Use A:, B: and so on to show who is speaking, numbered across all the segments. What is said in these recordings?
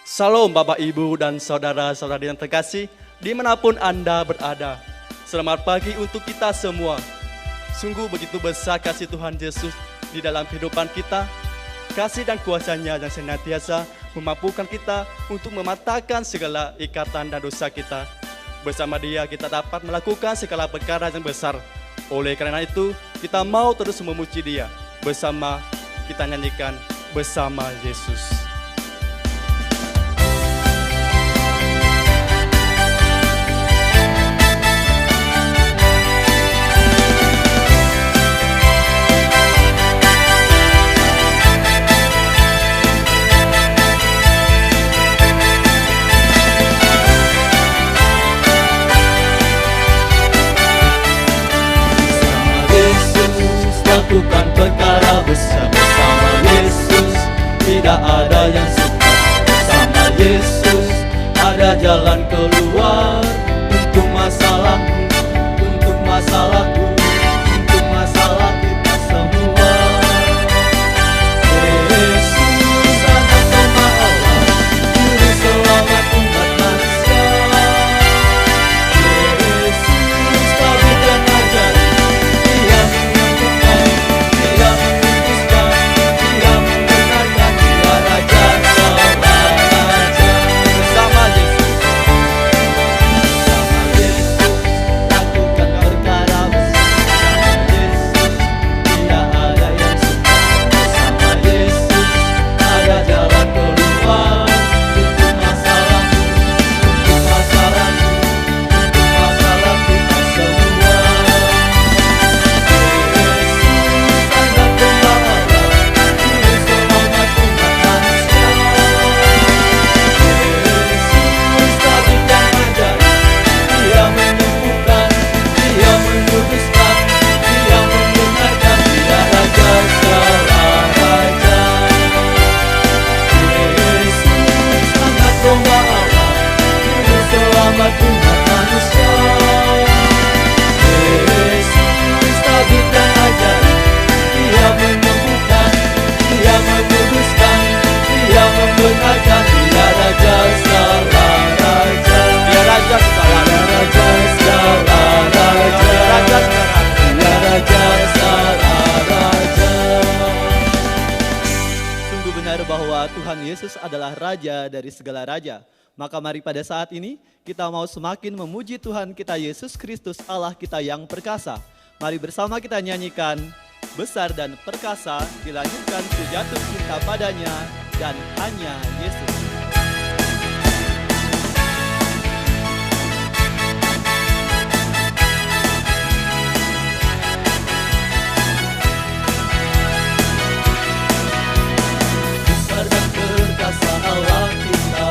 A: Salam Bapak Ibu dan saudara-saudari yang terkasih dimanapun Anda berada. Selamat pagi untuk kita semua. Sungguh begitu besar kasih Tuhan Yesus di dalam kehidupan kita. Kasih dan kuasa-Nya yang senantiasa memampukan kita untuk mematahkan segala ikatan dan dosa kita. Bersama Dia kita dapat melakukan segala perkara yang besar. Oleh karena itu kita mau terus memuji Dia. Bersama kita nyanyikan Bersama Yesus. Lakukan perkara besar bersama Yesus, tidak ada yang sukar. Bersama Yesus ada jalan keluar untuk masalahmu, untuk masalahku, untuk masalah kita semua. Yesus anak domba Allah, juru selamat umat manusia. Yesus tabib dan ajaib, Dia bahwa Tuhan Yesus adalah Raja dari segala Raja. Maka mari pada saat ini kita mau semakin memuji Tuhan kita Yesus Kristus Allah kita yang perkasa. Mari bersama kita nyanyikan Besar dan Perkasa, dilanjutkan Ku jatuh cinta padanya dan hanya Yesus. Allah kita,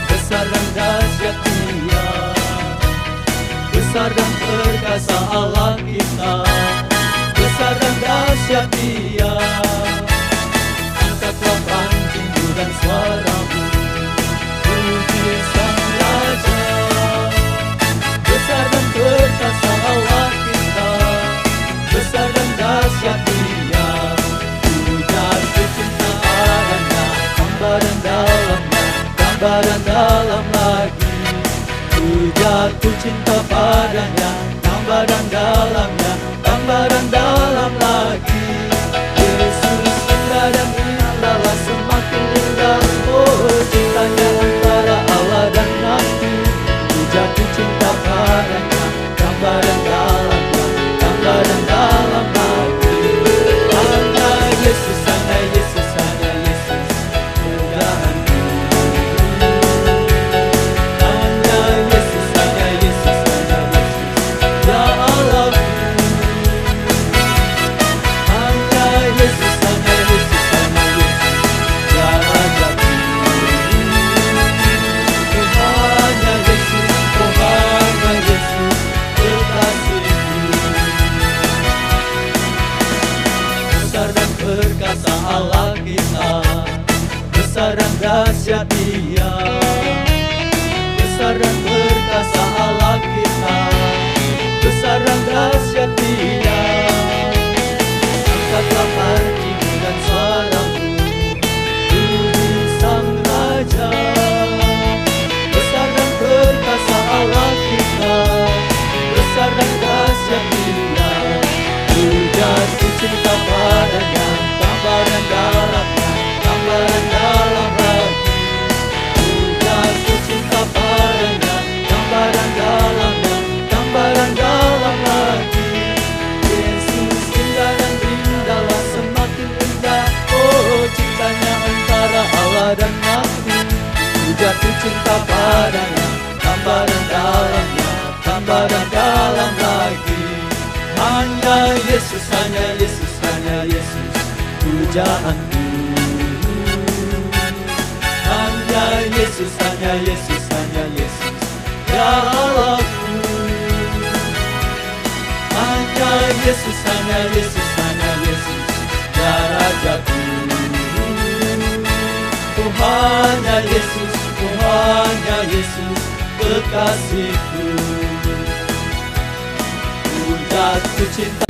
A: besar dan dahsyat Dia. Besar dan perkasa Allah kita, besar dan dahsyat Dia. Angkatlah panjingmu dan suaramu, puji Sang Raja. Besar dan perkasa Allah kita, besar dan dahsyat Dia. Jatuh cinta padanya, gambaran dalamnya, gambaran dalam lagi. Ku jatuh cinta padanya, gambaran dalamnya, gambaran dalam lagi. Yesus indah dan indahlah, semakin indah. Oh, cintanya antara Allah dan Nabi. Ku jatuh cinta padanya, gambaran dalamnya, gambaran dalam lagi. Hanya Yesus, hanya Yesus, hanya Yesus. Perkasa Allah kita, besar dan dahsyat Dia. Besar dan perkasa Allah kita, besar dan dahsyat Dia. Angkatlah panjingmu dan suaramu, puji Sang Raja. dalam lagi. Hanya Yesus, hanya Yesus, hanya Yesus pujaanku. Hanya Yesus, hanya Yesus, hanya Yesus ya Allahku. Hanya Yesus, hanya Yesus, hanya Yesus ya Rajaku. Oh hanya Yesus, oh hanya Yesus kekasihku. Ku jatuh cinta.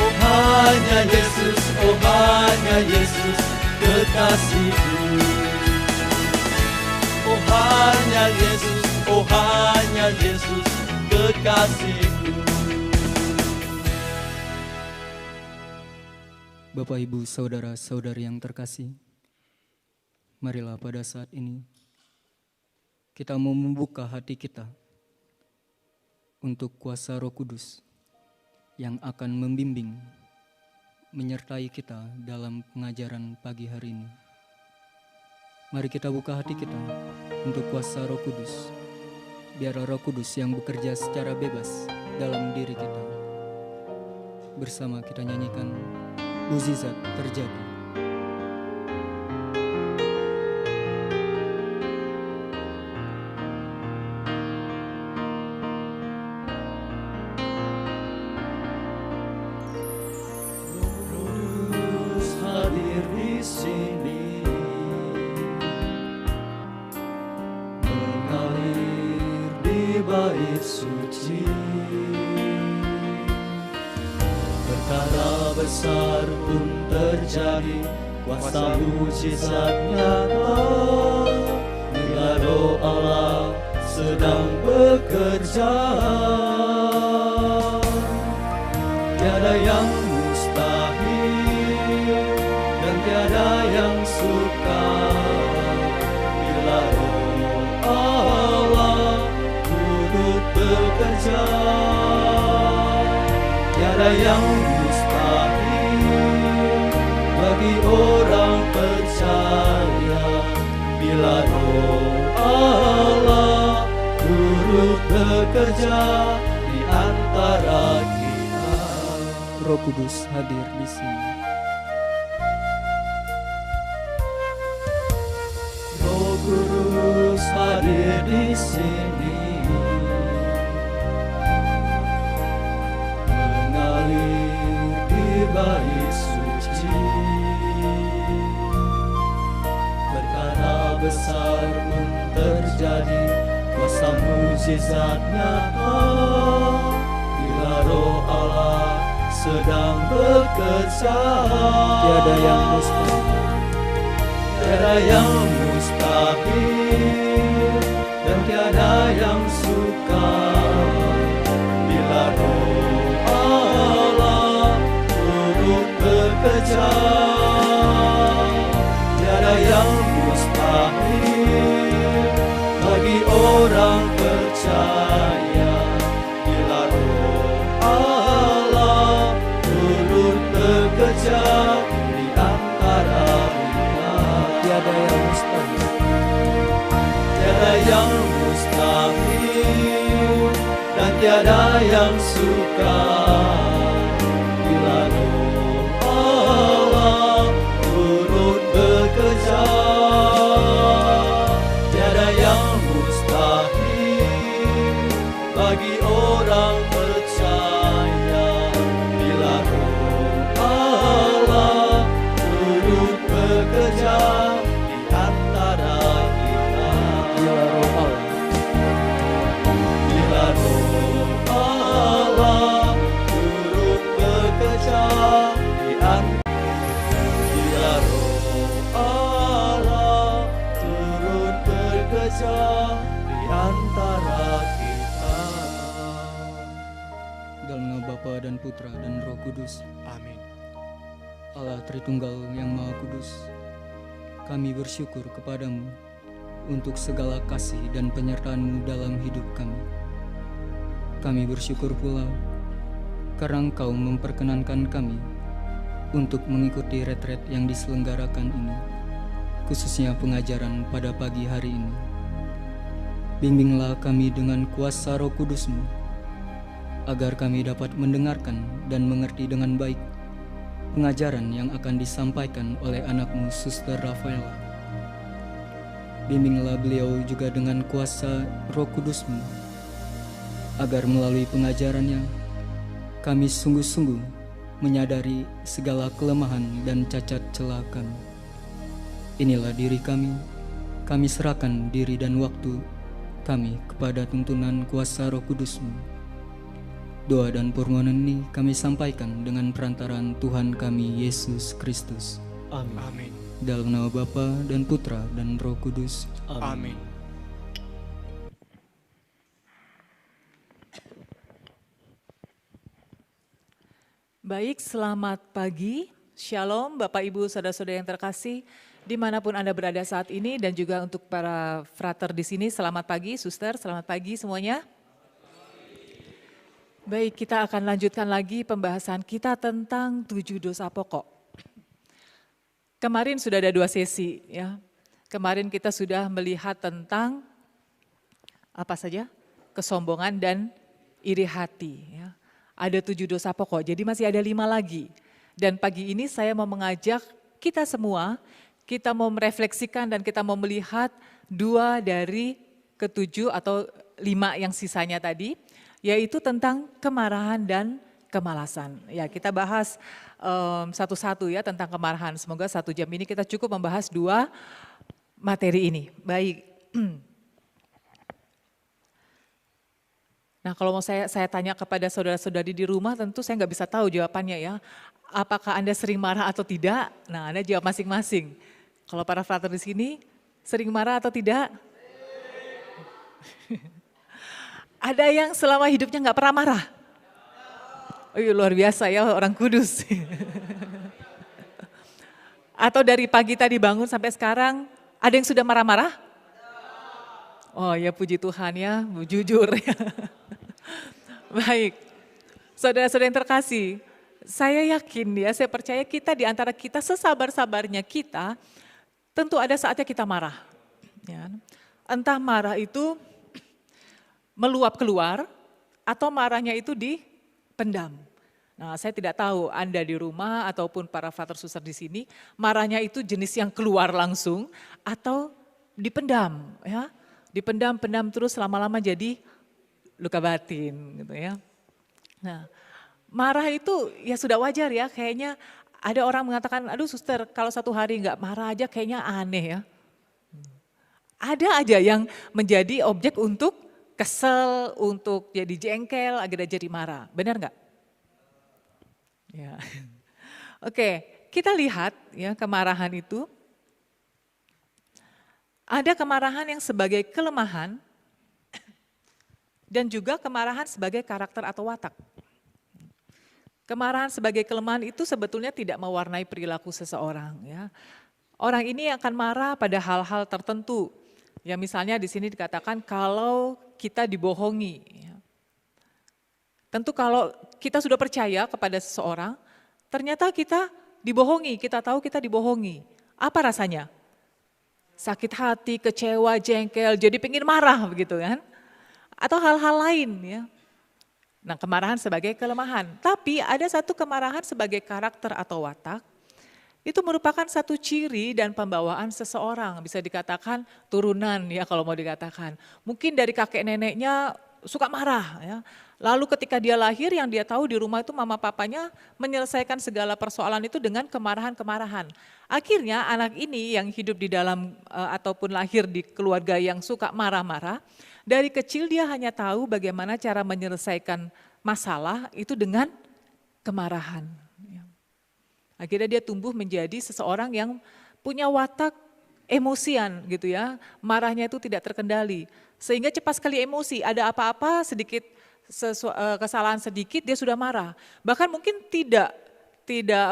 A: Oh hanya Yesus, oh hanya Yesus kekasihku. Oh hanya Yesus, oh hanya Yesus kekasihku.
B: Bapak, Ibu, Saudara-saudari yang terkasih, marilah pada saat ini kita mau membuka hati kita untuk kuasa Roh Kudus yang akan membimbing, menyertai kita dalam pengajaran pagi hari ini. Mari kita buka hati kita untuk kuasa Roh Kudus. Biar Roh Kudus yang bekerja secara bebas dalam diri kita. Bersama kita nyanyikan mukjizat terjadi.
A: Bait suci, perkara besar pun terjadi, kuasa mujizat nyata. Bila Roh Allah sedang bekerja, tiada yang mustahil dan tiada yang sukar. Bila Roh Allah bekerja, tiada yang mustahil bagi orang percaya. Bila Roh Allah turut bekerja di antara kita.
B: Roh Kudus hadir di sini.
A: Roh Kudus hadir di sini. Bait suci, perkara besar pun terjadi, kuasa mujizat nyata. Bila Roh Allah sedang bekerja,
B: Tiada yang mustahil,
A: tiada yang mustahil dan tiada yang sukar. Bila Roh Allah bekerja, tiada yang mustahil bagi orang percaya. Bila Roh Allah turut bekerja di antara kita,
B: tiada yang mustahil,
A: tiada yang mustahil dan tiada yang sukar. Bila Roh Allah turut bekerja, tiada yang mustahil bagi orang percaya. Bila Roh Allah turut bekerja di antara kita.
B: Bila Roh Allah,
A: Bila Roh Allah turut bekerja di antara. Bila Roh Allah turut bekerja di antara kita.
B: dalam nama Bapa dan Putra dan Roh Kudus.
A: Amin.
B: Allah Tritunggal yang Maha Kudus, kami bersyukur kepadamu untuk segala kasih dan penyertaan-Mu dalam hidup kami. Kami bersyukur pula karena Engkau memperkenankan kami untuk mengikuti retret yang diselenggarakan ini, khususnya pengajaran pada pagi hari ini. Bimbinglah kami dengan kuasa Roh Kudus-Mu, agar kami dapat mendengarkan dan mengerti dengan baik pengajaran yang akan disampaikan oleh anakmu Suster Rafaela. Bimbinglah beliau juga dengan kuasa Roh Kudus-Mu, agar melalui pengajarannya kami sungguh-sungguh menyadari segala kelemahan dan cacat celah kami. Inilah diri kami serahkan diri dan waktu kami kepada tuntunan kuasa Roh Kudus-Mu. Doa dan permohonan ini kami sampaikan dengan perantaraan Tuhan kami Yesus Kristus.
A: Amin.
C: Amin.
B: Dalam nama Bapa dan Putra dan Roh Kudus.
C: Amin.
D: Baik, selamat pagi. Shalom Bapak Ibu Saudara-saudara yang terkasih dimanapun Anda berada saat ini, dan juga untuk para frater di sini, selamat pagi. Suster, selamat pagi semuanya. Baik, kita akan lanjutkan lagi pembahasan kita tentang 7 dosa pokok. Kemarin sudah ada 2 sesi ya. Kemarin kita sudah melihat tentang apa saja? Kesombongan dan iri hati ya. Ada 7 dosa pokok, jadi masih ada 5 lagi. Dan pagi ini saya mau mengajak kita semua, kita mau merefleksikan dan kita mau melihat 2 dari ke-7 atau 5 yang sisanya tadi, yaitu tentang kemarahan dan kemalasan. Ya, kita bahas satu-satu ya tentang kemarahan. Semoga 1 jam ini kita cukup membahas 2 materi ini. Baik. Nah, kalau mau saya tanya kepada saudara-saudari di rumah, tentu saya nggak bisa tahu jawabannya ya. Apakah Anda sering marah atau tidak? Nah, Anda jawab masing-masing. Kalau para frater di sini, sering marah atau tidak? Ada yang selama hidupnya nggak pernah marah? Oh iya, luar biasa ya, orang kudus. Atau dari pagi tadi bangun sampai sekarang, ada yang sudah marah-marah? Oh ya, puji Tuhan ya, jujur ya. Baik, saudara-saudara yang terkasih, saya yakin ya, saya percaya kita di antara kita sesabar-sabarnya kita, tentu ada saatnya kita marah. Ya. Entah marah itu meluap keluar atau marahnya itu dipendam. Nah, saya tidak tahu Anda di rumah ataupun para frater suster di sini, marahnya itu jenis yang keluar langsung atau dipendam ya. Dipendam terus lama-lama jadi luka batin gitu ya. Nah, marah itu ya sudah wajar ya, kayaknya ada orang mengatakan, aduh suster kalau 1 hari enggak marah aja kayaknya aneh ya. Ada aja yang menjadi objek untuk kesel, untuk jadi jengkel, akhirnya jadi marah. Benar nggak? Ya. Oke, kita lihat ya kemarahan itu. Ada kemarahan yang sebagai kelemahan dan juga kemarahan sebagai karakter atau watak. Kemarahan sebagai kelemahan itu sebetulnya tidak mewarnai perilaku seseorang ya. Orang ini akan marah pada hal-hal tertentu. Ya misalnya di sini dikatakan kalau kita dibohongi. Ya. Tentu kalau kita sudah percaya kepada seseorang, ternyata kita dibohongi, kita tahu kita dibohongi. Apa rasanya? Sakit hati, kecewa, jengkel, jadi pengen marah begitu kan. Atau hal-hal lain ya. Nah, kemarahan sebagai kelemahan. Tapi ada satu kemarahan sebagai karakter atau watak. Itu merupakan satu ciri dan pembawaan seseorang, bisa dikatakan turunan ya kalau mau dikatakan. Mungkin dari kakek neneknya suka marah ya. Lalu ketika dia lahir yang dia tahu di rumah itu mama papanya menyelesaikan segala persoalan itu dengan kemarahan-kemarahan. Akhirnya anak ini yang hidup di dalam ataupun lahir di keluarga yang suka marah-marah, dari kecil dia hanya tahu bagaimana cara menyelesaikan masalah itu dengan kemarahan. Akhirnya dia tumbuh menjadi seseorang yang punya watak emosian gitu ya. Marahnya itu tidak terkendali. Sehingga cepat sekali emosi, ada apa-apa sedikit kesalahan sedikit dia sudah marah. Bahkan mungkin tidak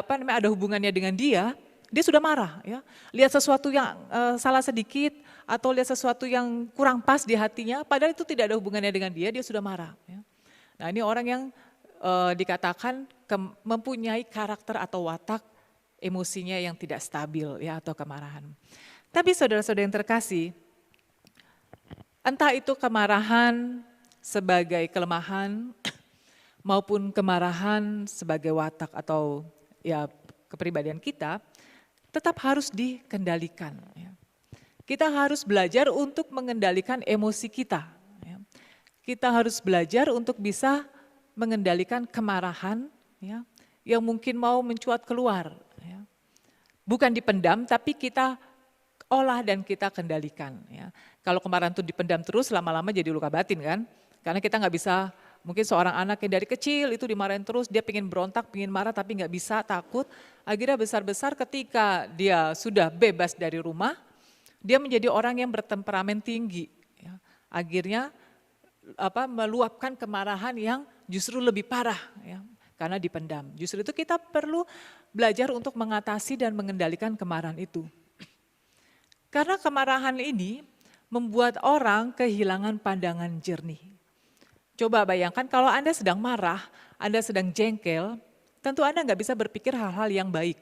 D: ada hubungannya dengan dia sudah marah ya. Lihat sesuatu yang salah sedikit atau lihat sesuatu yang kurang pas di hatinya, padahal itu tidak ada hubungannya dengan dia sudah marah ya. Nah, ini orang yang dikatakan mempunyai karakter atau watak emosinya yang tidak stabil ya atau kemarahan. Tapi saudara-saudara yang terkasih, entah itu kemarahan sebagai kelemahan maupun kemarahan sebagai watak atau ya kepribadian kita, tetap harus dikendalikan. Ya. Kita harus belajar untuk mengendalikan emosi kita. Ya. Kita harus belajar untuk bisa mengendalikan kemarahan ya, yang mungkin mau mencuat keluar. Ya. Bukan dipendam, tapi kita olah dan kita kendalikan. Ya. Kalau kemarahan itu dipendam terus, lama-lama jadi luka batin kan. Karena kita nggak bisa, mungkin seorang anak yang dari kecil itu dimarahin terus, dia pengen berontak, pengen marah tapi nggak bisa, takut. Akhirnya besar-besar ketika dia sudah bebas dari rumah, dia menjadi orang yang bertemperamen tinggi. Ya. Akhirnya meluapkan kemarahan yang justru lebih parah ya, karena dipendam. Justru itu kita perlu belajar untuk mengatasi dan mengendalikan kemarahan itu. Karena kemarahan ini membuat orang kehilangan pandangan jernih. Coba bayangkan kalau Anda sedang marah, Anda sedang jengkel, tentu Anda nggak bisa berpikir hal-hal yang baik.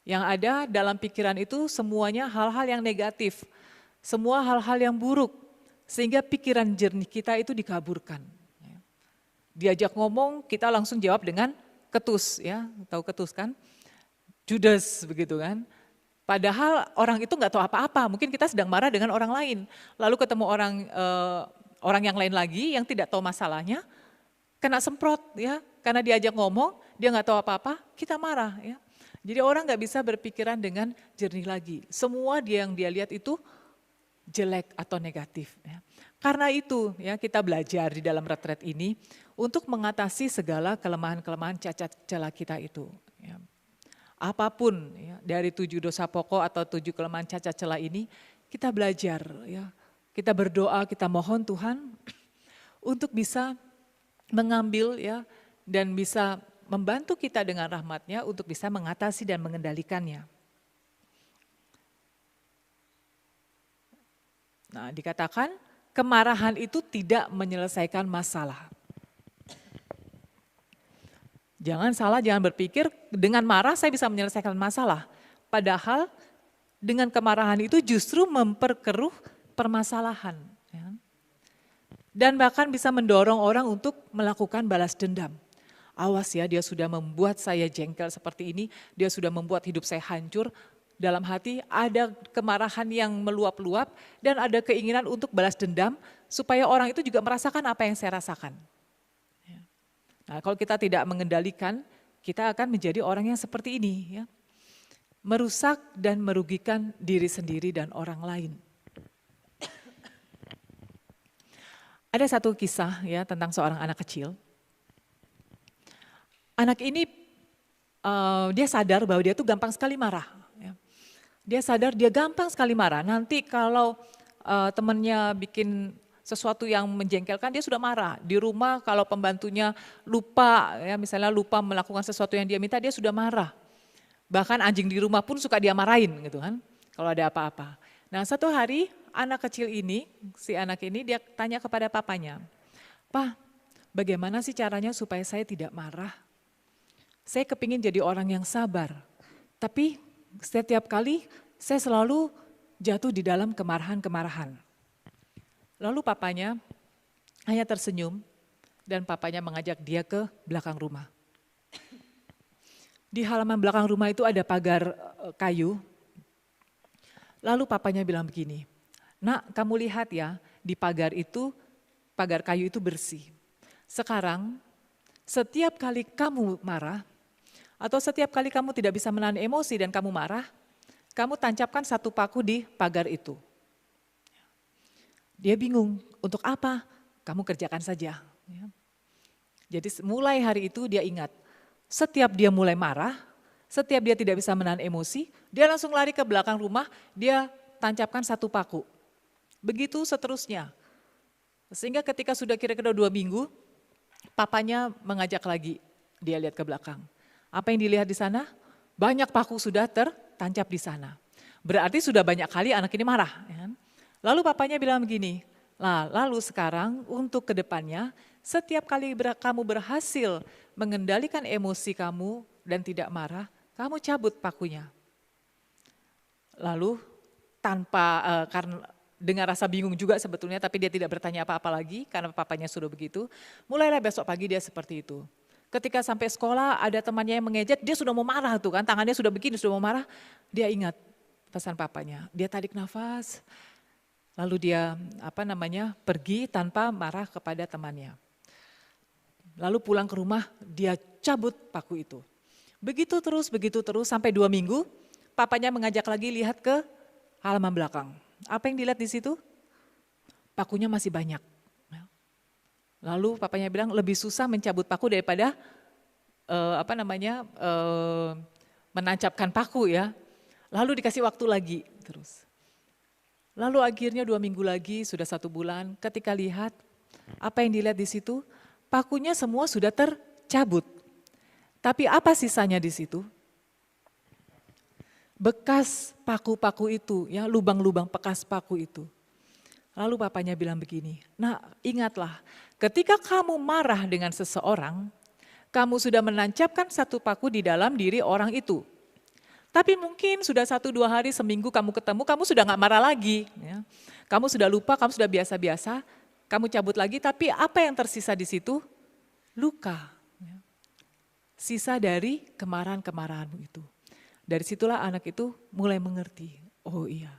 D: Yang ada dalam pikiran itu semuanya hal-hal yang negatif, semua hal-hal yang buruk, sehingga pikiran jernih kita itu dikaburkan. Diajak ngomong, kita langsung jawab dengan ketus, ya, tahu ketus kan? Judes begitu kan? Padahal orang itu nggak tahu apa-apa, mungkin kita sedang marah dengan orang lain, lalu ketemu orang yang lain lagi yang tidak tahu masalahnya, kena semprot ya, karena diajak ngomong, dia nggak tahu apa-apa, kita marah ya. Jadi orang nggak bisa berpikiran dengan jernih lagi, semua yang dia lihat itu jelek atau negatif. Ya. Karena itu ya kita belajar di dalam retret ini untuk mengatasi segala kelemahan-kelemahan cacat celah kita itu. Ya. Apapun ya, dari 7 dosa pokok atau 7 kelemahan cacat celah ini kita belajar ya. Kita berdoa, kita mohon Tuhan untuk bisa mengambil ya dan bisa membantu kita dengan rahmat-Nya untuk bisa mengatasi dan mengendalikannya. Nah, dikatakan kemarahan itu tidak menyelesaikan masalah. Jangan salah, jangan berpikir dengan marah saya bisa menyelesaikan masalah. Padahal dengan kemarahan itu justru memperkeruh permasalahan. Ya. Dan bahkan bisa mendorong orang untuk melakukan balas dendam. Awas ya, dia sudah membuat saya jengkel seperti ini, dia sudah membuat hidup saya hancur. Dalam hati ada kemarahan yang meluap-luap dan ada keinginan untuk balas dendam supaya orang itu juga merasakan apa yang saya rasakan. Nah, kalau kita tidak mengendalikan, kita akan menjadi orang yang seperti ini. Ya. Merusak dan merugikan diri sendiri dan orang lain. Ada satu kisah ya tentang seorang anak kecil. Anak ini dia sadar bahwa dia tuh gampang sekali marah. Ya. Dia sadar dia gampang sekali marah. Nanti kalau temannya bikin sesuatu yang menjengkelkan dia sudah marah. Di rumah kalau pembantunya lupa, ya misalnya lupa melakukan sesuatu yang dia minta, dia sudah marah. Bahkan anjing di rumah pun suka dia marahin gitu kan, kalau ada apa-apa. Nah satu hari anak kecil ini, si anak ini dia tanya kepada papanya, "Pak, bagaimana sih caranya supaya saya tidak marah? Saya kepingin jadi orang yang sabar, tapi setiap kali saya selalu jatuh di dalam kemarahan-kemarahan." Lalu papanya hanya tersenyum dan papanya mengajak dia ke belakang rumah. Di halaman belakang rumah itu ada pagar kayu. Lalu papanya bilang begini, "Nak, kamu lihat ya, di pagar kayu itu bersih. Sekarang setiap kali kamu marah atau setiap kali kamu tidak bisa menahan emosi dan kamu marah, kamu tancapkan satu paku di pagar itu." Dia bingung, untuk apa? Kamu kerjakan saja. Jadi mulai hari itu dia ingat, setiap dia mulai marah, setiap dia tidak bisa menahan emosi, dia langsung lari ke belakang rumah, dia tancapkan satu paku. Begitu seterusnya. Sehingga ketika sudah kira-kira 2 minggu, papanya mengajak lagi dia lihat ke belakang. Apa yang dilihat di sana? Banyak paku sudah tertancap di sana. Berarti sudah banyak kali anak ini marah. Ya. Lalu papanya bilang begini, lalu sekarang untuk kedepannya setiap kali kamu berhasil mengendalikan emosi kamu dan tidak marah, kamu cabut pakunya. Lalu dengan rasa bingung juga sebetulnya, tapi dia tidak bertanya apa-apa lagi karena papanya suruh begitu. Mulailah besok pagi dia seperti itu. Ketika sampai sekolah ada temannya yang mengejek, dia sudah mau marah tuh kan, tangannya sudah begini, sudah mau marah. Dia ingat pesan papanya, dia tarik nafas, lalu dia pergi tanpa marah kepada temannya. Lalu pulang ke rumah, dia cabut paku itu. Begitu terus sampai 2 minggu, papanya mengajak lagi lihat ke halaman belakang. Apa yang dilihat di situ? Pakunya masih banyak. Lalu papanya bilang lebih susah mencabut paku daripada menancapkan paku ya. Lalu dikasih waktu lagi terus. Lalu akhirnya 2 minggu lagi, sudah 1 bulan, ketika lihat apa yang dilihat di situ, pakunya semua sudah tercabut. Tapi apa sisanya di situ? Bekas paku-paku itu, ya, lubang-lubang bekas paku itu. Lalu papanya bilang begini, "Nah, ingatlah, ketika kamu marah dengan seseorang, kamu sudah menancapkan satu paku di dalam diri orang itu. Tapi mungkin sudah 1-2 hari, seminggu kamu ketemu, kamu sudah gak marah lagi. Ya. Kamu sudah lupa, kamu sudah biasa-biasa, kamu cabut lagi, tapi apa yang tersisa di situ? Luka. Ya. Sisa dari kemarahan-kemarahanmu itu. Dari situlah anak itu mulai mengerti, oh iya.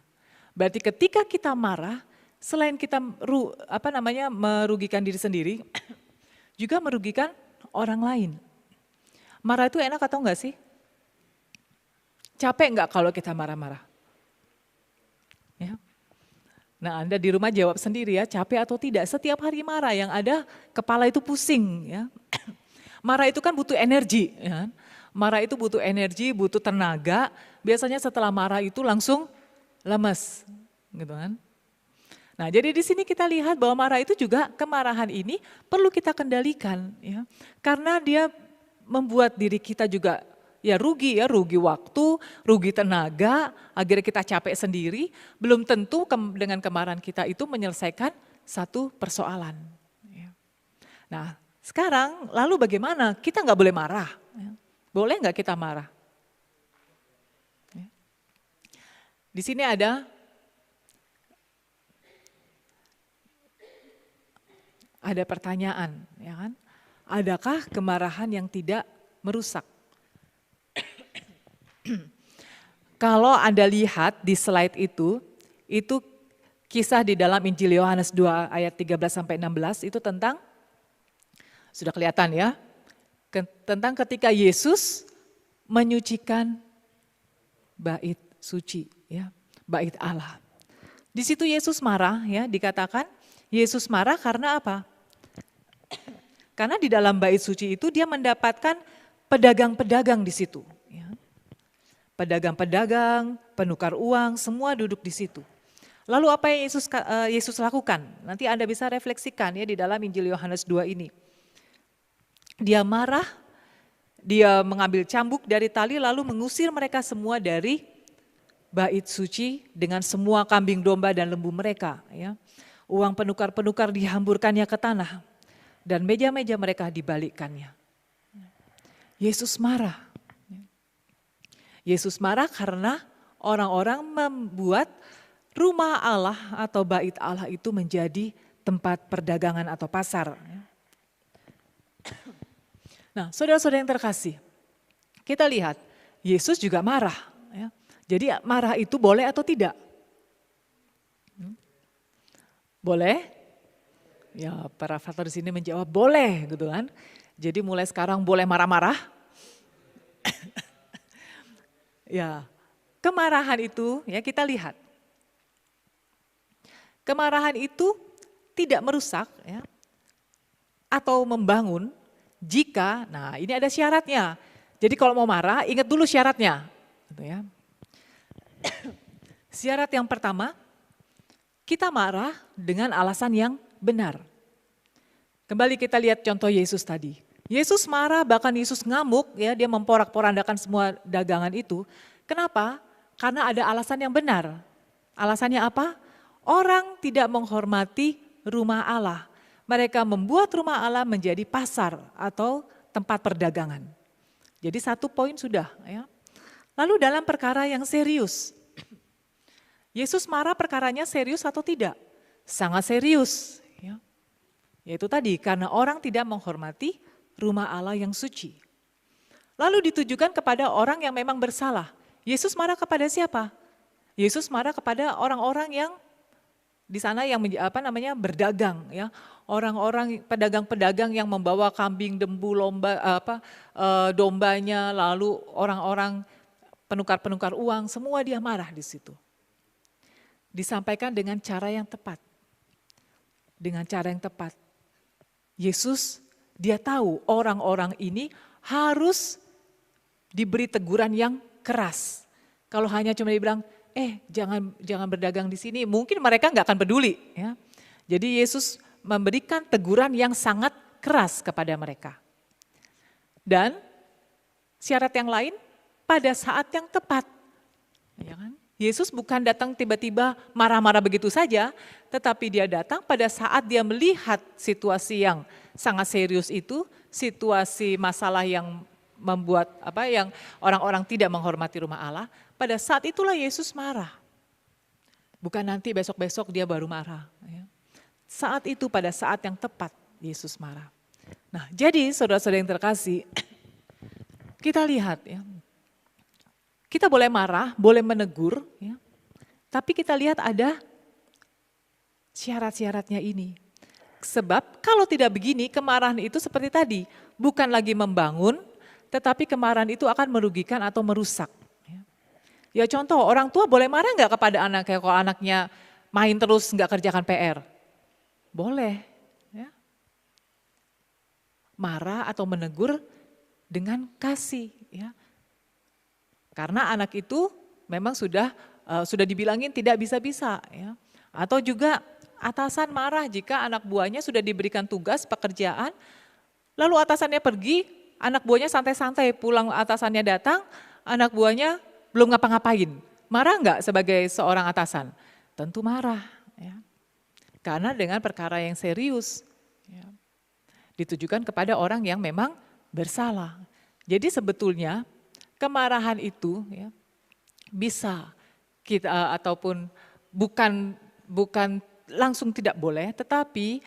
D: Berarti ketika kita marah, selain kita merugikan diri sendiri, juga merugikan orang lain. Marah itu enak atau enggak sih? Capek enggak kalau kita marah-marah? Ya. Nah, Anda di rumah jawab sendiri ya, capek atau tidak. Setiap hari marah yang ada kepala itu pusing. Ya. Marah itu kan butuh energi. Ya. Marah itu butuh energi, butuh tenaga. Biasanya setelah marah itu langsung lemes. Gitu kan. Nah, jadi di sini kita lihat bahwa marah itu juga, kemarahan ini perlu kita kendalikan. Ya. Karena dia membuat diri kita juga rugi waktu, rugi tenaga, akhirnya kita capek sendiri, belum tentu dengan kemarahan kita itu menyelesaikan satu persoalan. Nah sekarang lalu bagaimana? Kita nggak boleh marah, boleh nggak kita marah? Di sini ada pertanyaan, ya kan? Adakah kemarahan yang tidak merusak? Kalau Anda lihat di slide itu kisah di dalam Injil Yohanes 2 ayat 13-16 itu tentang, sudah kelihatan ya, tentang ketika Yesus menyucikan bait suci, ya, bait Allah. Di situ Yesus marah, ya, dikatakan Yesus marah karena apa? Karena di dalam bait suci itu dia mendapatkan pedagang-pedagang di situ. Pedagang-pedagang, penukar uang, semua duduk di situ. Lalu apa yang Yesus lakukan? Nanti Anda bisa refleksikan ya di dalam Injil Yohanes 2 ini. Dia marah, dia mengambil cambuk dari tali lalu mengusir mereka semua dari bait suci dengan semua kambing domba dan lembu mereka. Ya. Uang penukar-penukar dihamburkannya ke tanah dan meja-meja mereka dibalikkannya. Yesus marah. Yesus marah karena orang-orang membuat rumah Allah atau bait Allah itu menjadi tempat perdagangan atau pasar. Nah, saudara-saudara yang terkasih, kita lihat Yesus juga marah. Ya. Jadi marah itu boleh atau tidak? Boleh? Ya, para faktor di sini menjawab boleh, gitu kan? Jadi mulai sekarang boleh marah-marah. Ya, kemarahan itu ya kita lihat. Kemarahan itu tidak merusak ya, atau membangun jika, nah ini ada syaratnya. Jadi kalau mau marah ingat dulu syaratnya. Gitu ya. Syarat yang pertama, kita marah dengan alasan yang benar. Kembali kita lihat contoh Yesus tadi. Yesus marah, bahkan Yesus ngamuk, ya, dia memporak-porandakan semua dagangan itu. Kenapa? Karena ada alasan yang benar. Alasannya apa? Orang tidak menghormati rumah Allah. Mereka membuat rumah Allah menjadi pasar atau tempat perdagangan. Jadi 1 poin sudah. Ya. Lalu dalam perkara yang serius, Yesus marah perkaranya serius atau tidak? Sangat serius. Ya. Yaitu tadi, karena orang tidak menghormati rumah Allah yang suci. Lalu ditujukan kepada orang yang memang bersalah. Yesus marah kepada siapa? Yesus marah kepada orang-orang yang di sana yang berdagang, ya. Orang-orang pedagang-pedagang yang membawa kambing, dembu, dombanya, lalu orang-orang penukar-penukar uang, semua dia marah di situ. Disampaikan dengan cara yang tepat. Dengan cara yang tepat. Yesus, dia tahu orang-orang ini harus diberi teguran yang keras. Kalau hanya cuma dibilang, jangan berdagang di sini, mungkin mereka nggak akan peduli. Ya. Jadi Yesus memberikan teguran yang sangat keras kepada mereka. Dan syarat yang lain, pada saat yang tepat. Ya kan? Yesus bukan datang tiba-tiba marah-marah begitu saja, tetapi dia datang pada saat dia melihat situasi yang sangat serius itu, situasi masalah yang membuat yang orang-orang tidak menghormati rumah Allah, pada saat itulah Yesus marah. Bukan nanti besok-besok dia baru marah. Ya. Saat itu pada saat yang tepat Yesus marah. Nah, jadi saudara-saudara yang terkasih, kita lihat ya. Kita boleh marah, boleh menegur, ya. Tapi kita lihat ada syarat-syaratnya ini. Sebab kalau tidak begini, kemarahan itu seperti tadi, bukan lagi membangun, tetapi kemarahan itu akan merugikan atau merusak. Ya contoh, orang tua boleh marah nggak kepada anaknya kalau anaknya main terus nggak kerjakan PR? Boleh. Ya. Marah atau menegur dengan kasih, ya. Karena anak itu memang sudah dibilangin tidak bisa-bisa, ya. Atau juga atasan marah jika anak buahnya sudah diberikan tugas pekerjaan, lalu atasannya pergi, anak buahnya santai-santai, pulang atasannya datang, anak buahnya belum ngapa-ngapain. Marah enggak sebagai seorang atasan? Tentu marah, ya. Karena dengan perkara yang serius, ya. Ditujukan kepada orang yang memang bersalah. Jadi sebetulnya kemarahan itu ya, bisa kita ataupun bukan langsung tidak boleh, tetapi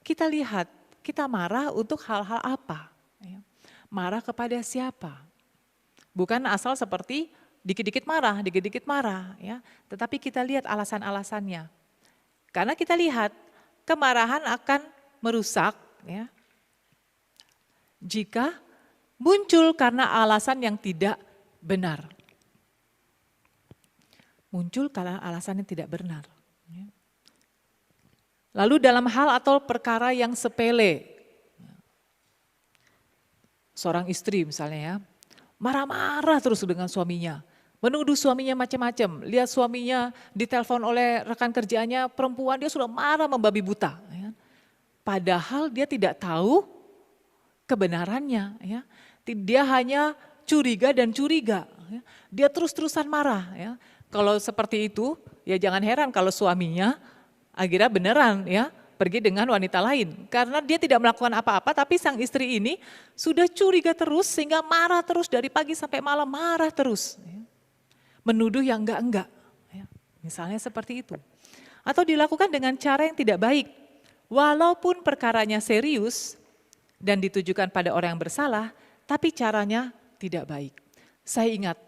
D: kita lihat kita marah untuk hal-hal apa? Ya. Marah kepada siapa? Bukan asal seperti dikit-dikit marah, ya. Tetapi kita lihat alasan-alasannya. Karena kita lihat kemarahan akan merusak, ya. Jika muncul karena alasan yang tidak benar. Muncul karena alasan yang tidak benar. Lalu dalam hal atau perkara yang sepele. Seorang istri misalnya ya, marah-marah terus dengan suaminya. Menuduh suaminya macam-macam. Lihat suaminya ditelepon oleh rekan kerjanya perempuan, dia sudah marah membabi buta. Padahal dia tidak tahu kebenarannya, ya. Dia hanya curiga dan curiga, ya. Dia terus-terusan marah, ya. Kalau seperti itu, ya jangan heran kalau suaminya akhirnya beneran, ya, pergi dengan wanita lain. Karena dia tidak melakukan apa-apa, tapi sang istri ini sudah curiga terus sehingga marah terus dari pagi sampai malam, marah terus, ya. Menuduh yang enggak-enggak, ya. Misalnya seperti itu. Atau dilakukan dengan cara yang tidak baik, walaupun perkaranya serius dan ditujukan pada orang yang bersalah, tapi caranya tidak baik. Saya ingat,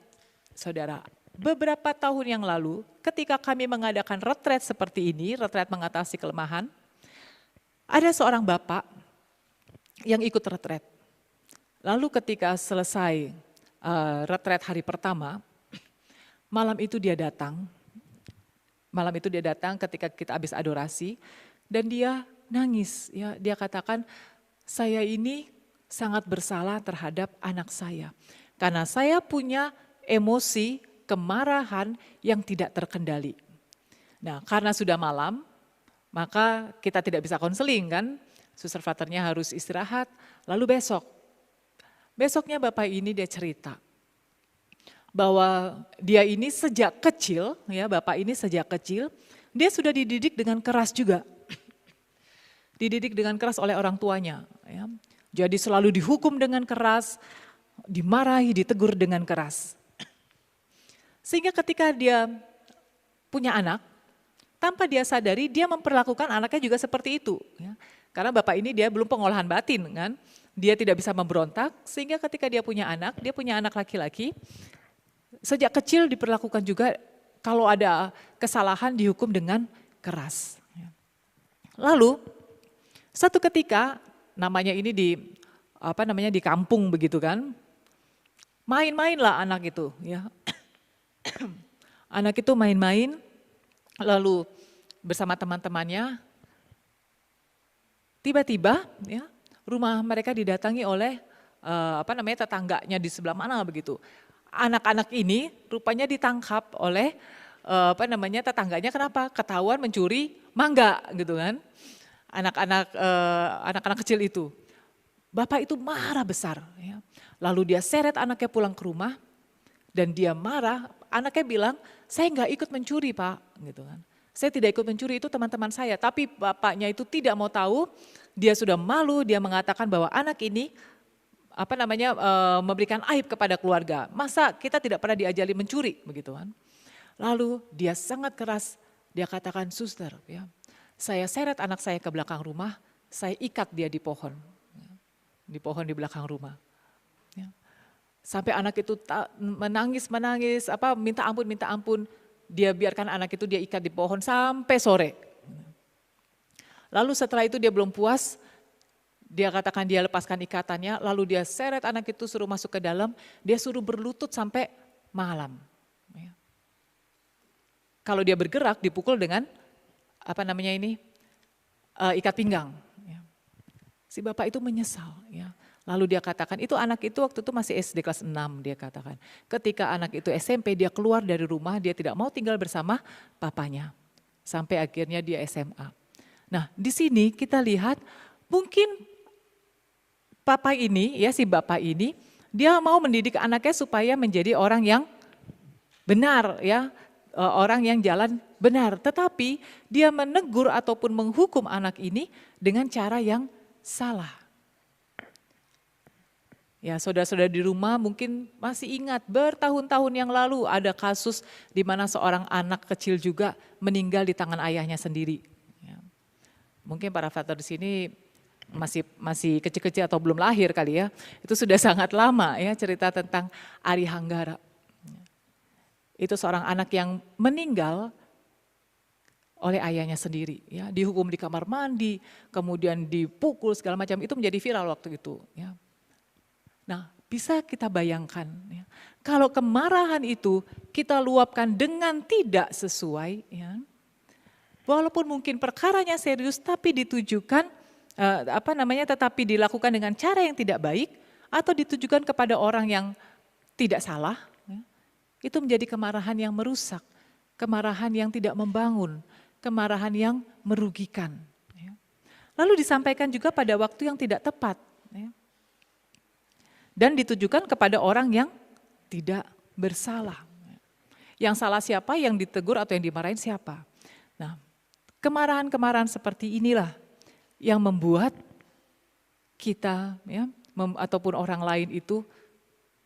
D: saudara, beberapa tahun yang lalu ketika kami mengadakan retret seperti ini, retret mengatasi kelemahan, ada seorang bapak yang ikut retret. Lalu ketika selesai retret hari pertama, malam itu dia datang ketika kita habis adorasi, dan dia nangis. Ya, dia katakan, saya ini sangat bersalah terhadap anak saya. Karena saya punya emosi, kemarahan yang tidak terkendali. Nah, karena sudah malam, maka kita tidak bisa konseling kan. Suster Fraternya harus istirahat, lalu besoknya bapak ini dia cerita bahwa dia ini sejak kecil, ya bapak ini sejak kecil, dia sudah dididik dengan keras juga. Dididik dengan keras oleh orang tuanya, ya. Jadi selalu dihukum dengan keras, dimarahi, ditegur dengan keras. Sehingga ketika dia punya anak, tanpa dia sadari dia memperlakukan anaknya juga seperti itu. Ya. Karena bapak ini dia belum pengolahan batin kan, dia tidak bisa memberontak sehingga ketika dia punya anak laki-laki, sejak kecil diperlakukan juga kalau ada kesalahan dihukum dengan keras. Ya. Lalu satu ketika namanya ini di kampung begitu kan, main-mainlah anak itu ya. Anak itu main-main, lalu bersama teman-temannya, tiba-tiba ya rumah mereka didatangi oleh tetangganya di sebelah mana begitu. Anak-anak ini rupanya ditangkap oleh tetangganya, kenapa? Ketahuan mencuri mangga gitu kan. Anak-anak kecil itu. Bapak itu marah besar ya. Lalu dia seret anaknya pulang ke rumah dan dia marah. Anaknya bilang, saya nggak ikut mencuri Pak, gitu kan. Saya tidak ikut mencuri, itu teman-teman saya. Tapi bapaknya itu tidak mau tahu, dia sudah malu, dia mengatakan bahwa anak ini memberikan aib kepada keluarga. Masa kita tidak pernah diajari mencuri, begitu kan. Lalu dia sangat keras, dia katakan, suster, ya, saya seret anak saya ke belakang rumah, saya ikat dia di pohon di belakang rumah. Ya. Sampai anak itu menangis, minta ampun, dia biarkan anak itu dia ikat di pohon sampai sore. Lalu setelah itu dia belum puas, dia katakan dia lepaskan ikatannya, lalu dia seret anak itu suruh masuk ke dalam, dia suruh berlutut sampai malam. Ya. Kalau dia bergerak dipukul dengan ikat pinggang. Ya. Si bapak itu menyesal. Ya. Lalu dia katakan, itu anak itu waktu itu masih SD kelas 6 dia katakan. Ketika anak itu SMP dia keluar dari rumah, dia tidak mau tinggal bersama papanya. Sampai akhirnya dia SMA. Nah di sini kita lihat mungkin si bapak ini, dia mau mendidik anaknya supaya menjadi orang yang benar ya. Orang yang jalan benar. Tetapi dia menegur ataupun menghukum anak ini dengan cara yang salah. Ya, saudara-saudara di rumah mungkin masih ingat bertahun-tahun yang lalu ada kasus di mana seorang anak kecil juga meninggal di tangan ayahnya sendiri. Ya. Mungkin para father di sini masih kecil-kecil atau belum lahir kali ya. Itu sudah sangat lama ya cerita tentang Ari Hanggara. Ya. Itu seorang anak yang meninggal oleh ayahnya sendiri. Ya, dihukum di kamar mandi, kemudian dipukul segala macam. Itu menjadi viral waktu itu. Ya. Nah, bisa kita bayangkan ya, kalau kemarahan itu kita luapkan dengan tidak sesuai, ya, walaupun mungkin perkaranya serius, tapi ditujukan tetapi dilakukan dengan cara yang tidak baik atau ditujukan kepada orang yang tidak salah, ya, itu menjadi kemarahan yang merusak, kemarahan yang tidak membangun, kemarahan yang merugikan. Ya. Lalu disampaikan juga pada waktu yang tidak tepat. Ya. Dan ditujukan kepada orang yang tidak bersalah. Yang salah siapa, yang ditegur atau yang dimarahin siapa. Nah, kemarahan-kemarahan seperti inilah yang membuat kita ya, ataupun orang lain itu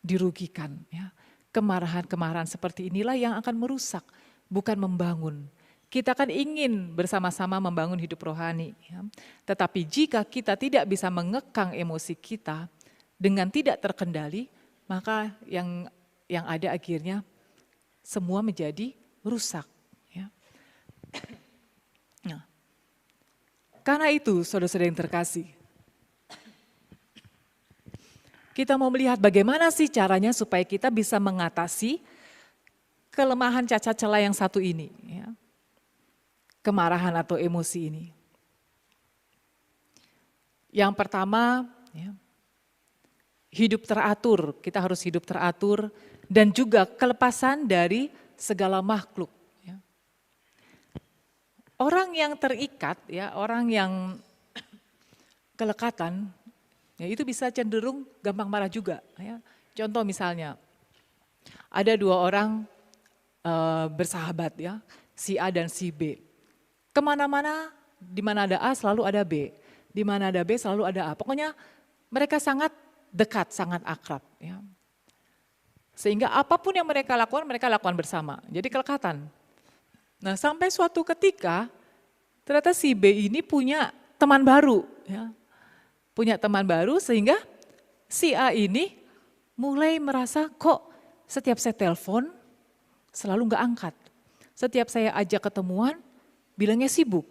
D: dirugikan. Ya. Kemarahan-kemarahan seperti inilah yang akan merusak, bukan membangun. Kita kan ingin bersama-sama membangun hidup rohani. Ya. Tetapi jika kita tidak bisa mengekang emosi kita, dengan tidak terkendali, maka yang ada akhirnya semua menjadi rusak. Ya. Nah, karena itu saudara-saudara yang terkasih, kita mau melihat bagaimana sih caranya supaya kita bisa mengatasi kelemahan cacat celah yang satu ini. Ya. Kemarahan atau emosi ini. Yang pertama, ya, hidup teratur, kita harus hidup teratur dan juga kelepasan dari segala makhluk. Ya. Orang yang terikat, ya, orang yang kelekatan, ya, itu bisa cenderung gampang marah juga. Ya. Contoh misalnya, ada dua orang bersahabat, ya, si A dan si B. Kemana-mana, di mana ada A selalu ada B, di mana ada B selalu ada A. Pokoknya mereka sangat dekat, sangat akrab. Ya. Sehingga apapun yang mereka lakukan bersama. Jadi kelekatan. Nah, sampai suatu ketika ternyata si B ini punya teman baru, ya. Punya teman baru sehingga si A ini mulai merasa kok setiap saya telepon selalu nggak angkat. Setiap saya ajak ketemuan bilangnya sibuk.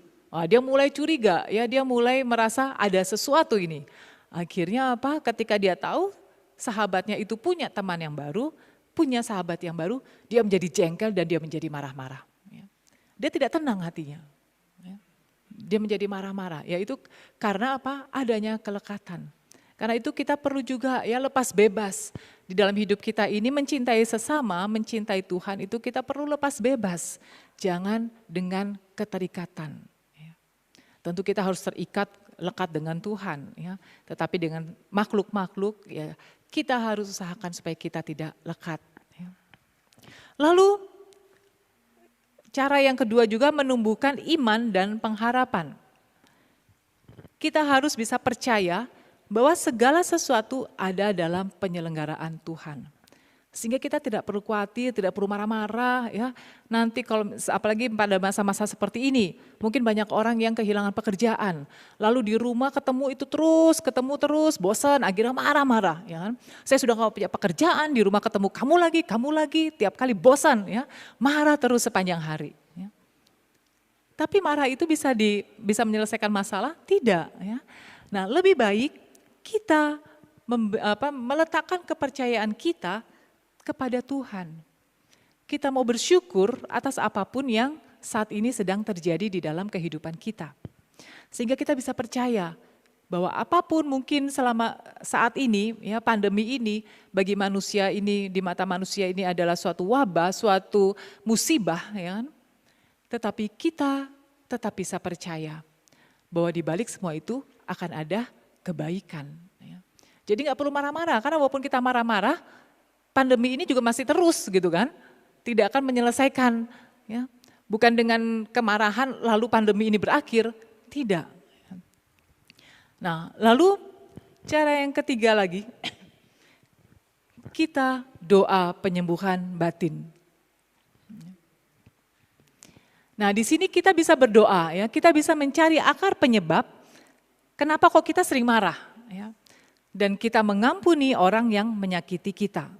D: Dia mulai curiga, ya, dia mulai merasa ada sesuatu ini. Akhirnya apa? Ketika dia tahu sahabatnya itu punya teman yang baru, punya sahabat yang baru, dia menjadi jengkel dan dia menjadi marah-marah. Dia tidak tenang hatinya. Dia menjadi marah-marah. Yaitu karena apa? Adanya kelekatan. Karena itu kita perlu juga ya lepas bebas. Di dalam hidup kita ini mencintai sesama, mencintai Tuhan itu kita perlu lepas bebas. Jangan dengan keterikatan. Tentu kita harus terikat lekat dengan Tuhan. Ya. Tetapi dengan makhluk-makhluk ya kita harus usahakan supaya kita tidak lekat. Ya. Lalu cara yang kedua juga menumbuhkan iman dan pengharapan. Kita harus bisa percaya bahwa segala sesuatu ada dalam penyelenggaraan Tuhan. Sehingga kita tidak perlu khawatir, tidak perlu marah-marah ya. Nanti kalau apalagi pada masa-masa seperti ini, mungkin banyak orang yang kehilangan pekerjaan. Lalu di rumah ketemu terus, bosan, akhirnya marah-marah ya kan. Saya sudah gak punya pekerjaan, di rumah ketemu kamu lagi, tiap kali bosan ya. Marah terus sepanjang hari. Ya. Tapi marah itu bisa menyelesaikan masalah? Tidak ya. Nah, lebih baik kita meletakkan kepercayaan kita kepada Tuhan. Kita mau bersyukur atas apapun yang saat ini sedang terjadi di dalam kehidupan kita. Sehingga kita bisa percaya bahwa apapun mungkin selama saat ini, ya pandemi ini bagi manusia ini, di mata manusia ini adalah suatu wabah, suatu musibah, ya kan? Tetapi kita tetap bisa percaya bahwa di balik semua itu akan ada kebaikan. Ya. Jadi nggak perlu marah-marah, karena walaupun kita marah-marah, pandemi ini juga masih terus gitu kan, tidak akan menyelesaikan. Ya. Bukan dengan kemarahan lalu pandemi ini berakhir, tidak. Nah lalu cara yang ketiga lagi, kita doa penyembuhan batin. Nah di sini kita bisa berdoa ya, kita bisa mencari akar penyebab kenapa kok kita sering marah. Ya. Dan kita mengampuni orang yang menyakiti kita.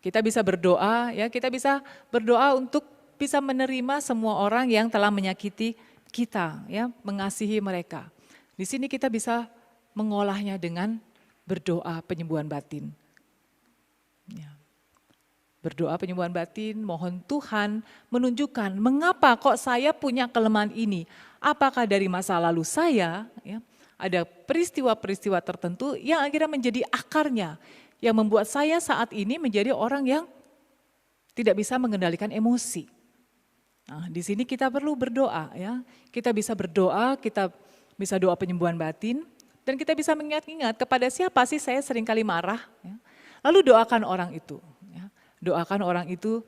D: Kita bisa berdoa, ya kita bisa berdoa untuk bisa menerima semua orang yang telah menyakiti kita, ya mengasihi mereka. Di sini kita bisa mengolahnya dengan berdoa penyembuhan batin. Ya. Berdoa penyembuhan batin, mohon Tuhan menunjukkan mengapa kok saya punya kelemahan ini. Apakah dari masa lalu saya, ya, ada peristiwa-peristiwa tertentu yang akhirnya menjadi akarnya. Yang membuat saya saat ini menjadi orang yang tidak bisa mengendalikan emosi. Nah, di sini kita perlu berdoa ya. Kita bisa berdoa, kita bisa doa penyembuhan batin, dan kita bisa mengingat-ingat kepada siapa sih saya seringkali marah. Ya. Lalu doakan orang itu. Ya. Doakan orang itu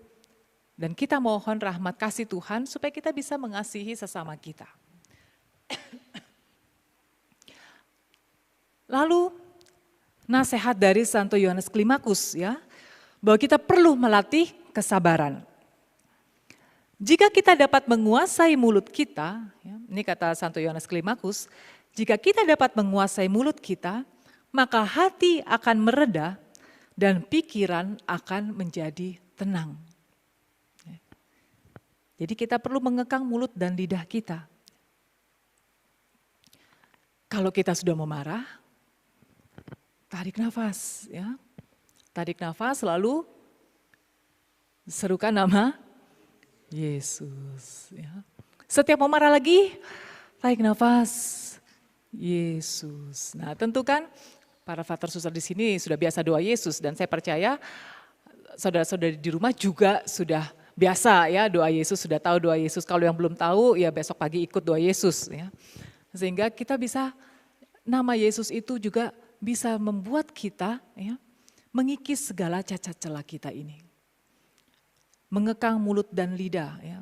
D: dan kita mohon rahmat kasih Tuhan supaya kita bisa mengasihi sesama kita. Lalu nasihat dari Santo Yohanes Klimakus ya, bahwa kita perlu melatih kesabaran. Jika kita dapat menguasai mulut kita, ya, ini kata Santo Yohanes Klimakus, jika kita dapat menguasai mulut kita, maka hati akan mereda dan pikiran akan menjadi tenang. Jadi kita perlu mengekang mulut dan lidah kita. Kalau kita sudah memarah, tarik nafas, ya. Tarik nafas lalu serukan nama Yesus. Ya. Setiap mau marah lagi, tarik nafas Yesus. Nah tentu kan para Vater Suster di sini sudah biasa doa Yesus dan saya percaya saudara-saudara di rumah juga sudah biasa ya doa Yesus, sudah tahu doa Yesus. Kalau yang belum tahu ya besok pagi ikut doa Yesus. Ya. Sehingga kita bisa, nama Yesus itu juga bisa membuat kita ya, mengikis segala cacat celah kita ini. Mengekang mulut dan lidah. Ya.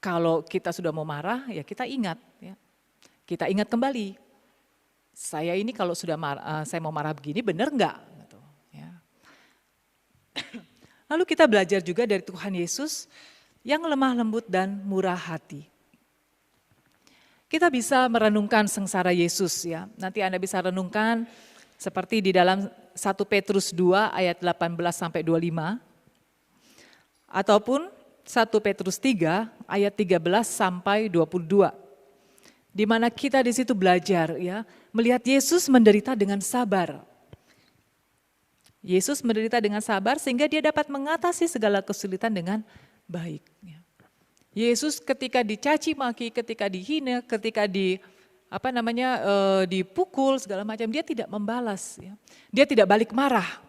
D: Kalau kita sudah mau marah ya kita ingat. Ya. Kita ingat kembali. Saya ini kalau sudah saya mau marah begini benar enggak? Gitu, ya. Lalu kita belajar juga dari Tuhan Yesus yang lemah lembut dan murah hati. Kita bisa merenungkan sengsara Yesus ya. Nanti Anda bisa renungkan seperti di dalam 1 Petrus 2 ayat 18 sampai 25 ataupun 1 Petrus 3 ayat 13 sampai 22. Di mana kita di situ belajar ya, melihat Yesus menderita dengan sabar. Yesus menderita dengan sabar sehingga dia dapat mengatasi segala kesulitan dengan baik. Yesus ketika dicaci maki, ketika dihina, ketika dipukul segala macam, dia tidak membalas. Ya. Dia tidak balik marah.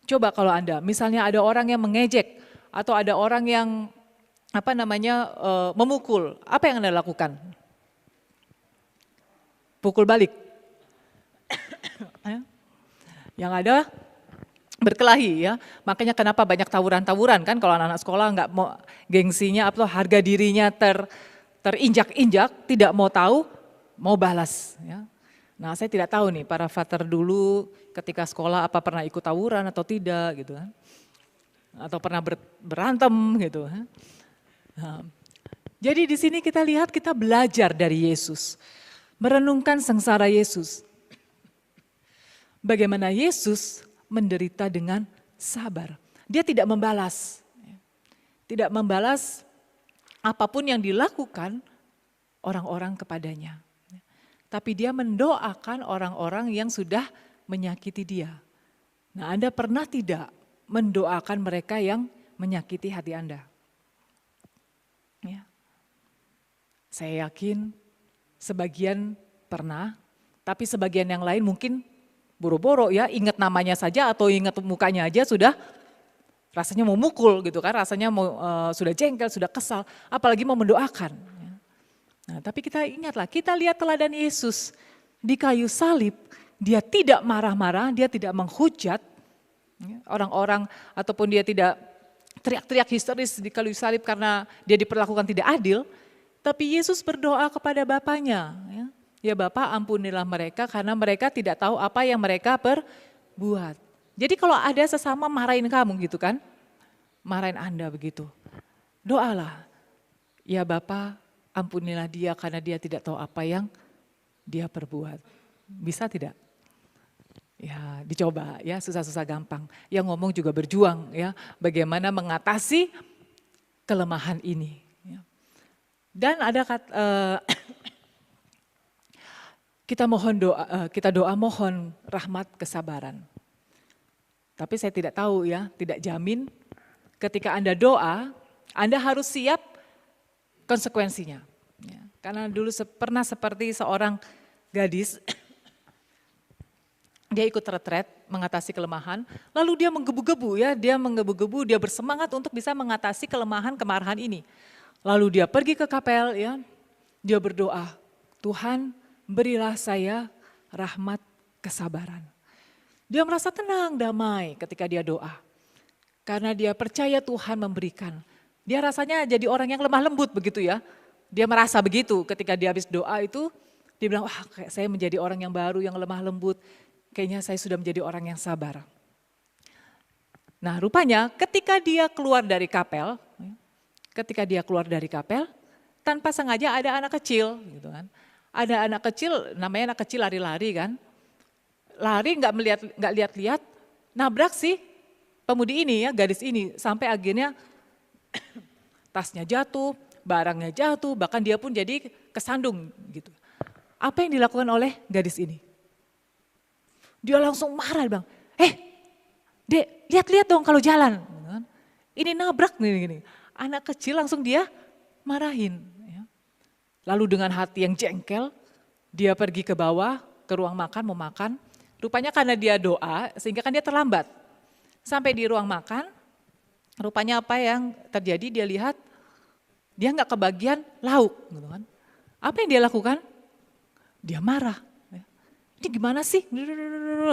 D: Coba kalau Anda, misalnya ada orang yang mengejek atau ada orang yang memukul, apa yang Anda lakukan? Pukul balik. Yang ada berkelahi ya, makanya kenapa banyak tawuran-tawuran kan kalau anak-anak sekolah nggak mau gengsinya atau harga dirinya terinjak-injak, tidak mau tahu, mau balas. Ya. Nah saya tidak tahu nih para father dulu ketika sekolah apa pernah ikut tawuran atau tidak gitu kan, atau pernah berantem gitu. Nah, jadi di sini kita lihat kita belajar dari Yesus, merenungkan sengsara Yesus, bagaimana Yesus menderita dengan sabar. Dia tidak membalas. Tidak membalas apapun yang dilakukan orang-orang kepadanya. Tapi dia mendoakan orang-orang yang sudah menyakiti dia. Nah, Anda pernah tidak mendoakan mereka yang menyakiti hati Anda? Ya. Saya yakin sebagian pernah, tapi sebagian yang lain mungkin boro-boro ya, ingat namanya saja atau ingat mukanya aja sudah rasanya mau mukul gitu kan, rasanya mau sudah jengkel, sudah kesal, apalagi mau mendoakan. Nah, tapi kita ingatlah, kita lihat teladan Yesus di kayu salib, dia tidak marah-marah, dia tidak menghujat orang-orang ataupun dia tidak teriak-teriak histeris di kayu salib karena dia diperlakukan tidak adil, tapi Yesus berdoa kepada Bapaknya. Ya Bapa, ampunilah mereka karena mereka tidak tahu apa yang mereka perbuat. Jadi kalau ada sesama marahin kamu gitu kan, marahin Anda begitu, doalah. Ya Bapa, ampunilah dia karena dia tidak tahu apa yang dia perbuat. Bisa tidak? Ya dicoba ya, susah-susah gampang. Yang ngomong juga berjuang ya, bagaimana mengatasi kelemahan ini. Dan ada kita doa mohon rahmat kesabaran. Tapi saya tidak tahu ya, tidak jamin ketika Anda doa, Anda harus siap konsekuensinya. Ya, karena dulu pernah seperti seorang gadis, dia ikut retret mengatasi kelemahan, lalu dia menggebu-gebu ya, dia bersemangat untuk bisa mengatasi kelemahan kemarahan ini. Lalu dia pergi ke kapel ya, dia berdoa, Tuhan berilah saya rahmat kesabaran. Dia merasa tenang, damai ketika dia doa. Karena dia percaya Tuhan memberikan. Dia rasanya jadi orang yang lemah lembut begitu ya. Dia merasa begitu ketika dia habis doa itu, dia bilang, wah kayak saya menjadi orang yang baru, yang lemah lembut. Kayaknya saya sudah menjadi orang yang sabar. Nah rupanya ketika dia keluar dari kapel, tanpa sengaja ada anak kecil gitu kan. Ada anak kecil, namanya anak kecil lari-lari kan. Lari nggak lihat-lihat, nabrak si pemudi ini ya, gadis ini. Sampai akhirnya tasnya jatuh, barangnya jatuh, bahkan dia pun jadi kesandung gitu. Apa yang dilakukan oleh gadis ini? Dia langsung marah, bilang, Dek, lihat-lihat dong kalau jalan. Ini nabrak gini. Anak kecil langsung dia marahin. Lalu dengan hati yang jengkel, dia pergi ke bawah, ke ruang makan, mau makan. Rupanya karena dia doa, sehingga kan dia terlambat. Sampai di ruang makan, rupanya apa yang terjadi, dia lihat, dia nggak kebagian lauk. Gitu kan. Apa yang dia lakukan? Dia marah. Ini gimana sih?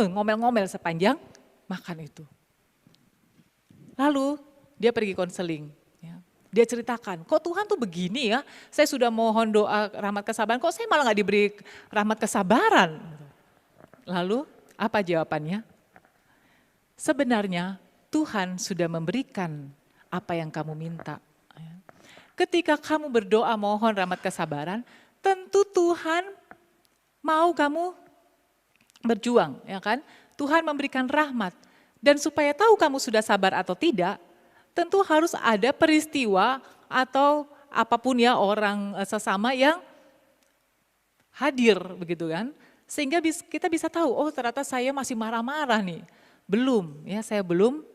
D: Ngomel-ngomel sepanjang makan itu. Lalu dia pergi konseling. Dia ceritakan, kok Tuhan tuh begini ya, saya sudah mohon doa rahmat kesabaran, kok saya malah gak diberi rahmat kesabaran. Lalu apa jawabannya? Sebenarnya Tuhan sudah memberikan apa yang kamu minta. Ketika kamu berdoa mohon rahmat kesabaran, tentu Tuhan mau kamu berjuang, ya kan? Tuhan memberikan rahmat. Dan supaya tahu kamu sudah sabar atau tidak, tentu harus ada peristiwa atau apapun ya orang sesama yang hadir begitu kan. Sehingga kita bisa tahu, oh ternyata saya masih marah-marah nih. Belum, ya saya belum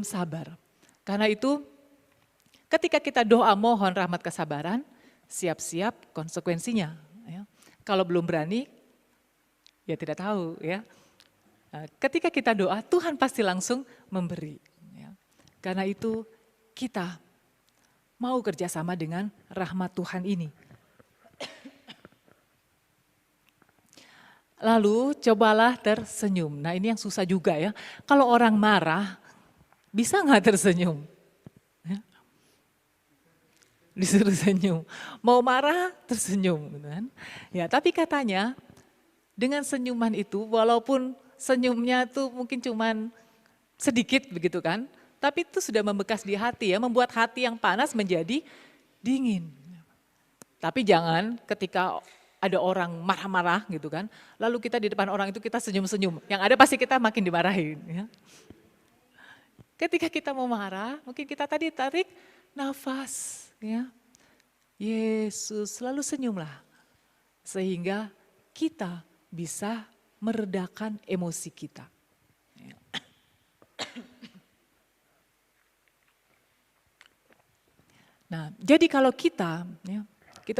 D: sabar. Karena itu ketika kita doa mohon rahmat kesabaran, siap-siap konsekuensinya. Ya. Kalau belum berani, ya tidak tahu ya. Ketika kita doa, Tuhan pasti langsung memberi. Ya. Karena itu kita mau kerjasama dengan rahmat Tuhan ini. Lalu cobalah tersenyum. Nah ini yang susah juga ya. Kalau orang marah, bisa nggak tersenyum? Disuruh senyum, mau marah tersenyum, gitu kan? Ya, tapi katanya dengan senyuman itu, walaupun senyumnya tuh mungkin cuman sedikit begitu kan, tapi itu sudah membekas di hati ya, membuat hati yang panas menjadi dingin. Tapi jangan ketika ada orang marah-marah gitu kan, lalu kita di depan orang itu kita senyum-senyum, yang ada pasti kita makin dimarahin. Ya. Ketika kita mau marah, mungkin kita tadi tarik nafas. Ya, Yesus selalu senyumlah sehingga kita bisa meredakan emosi kita. Ya. Nah, jadi kalau kita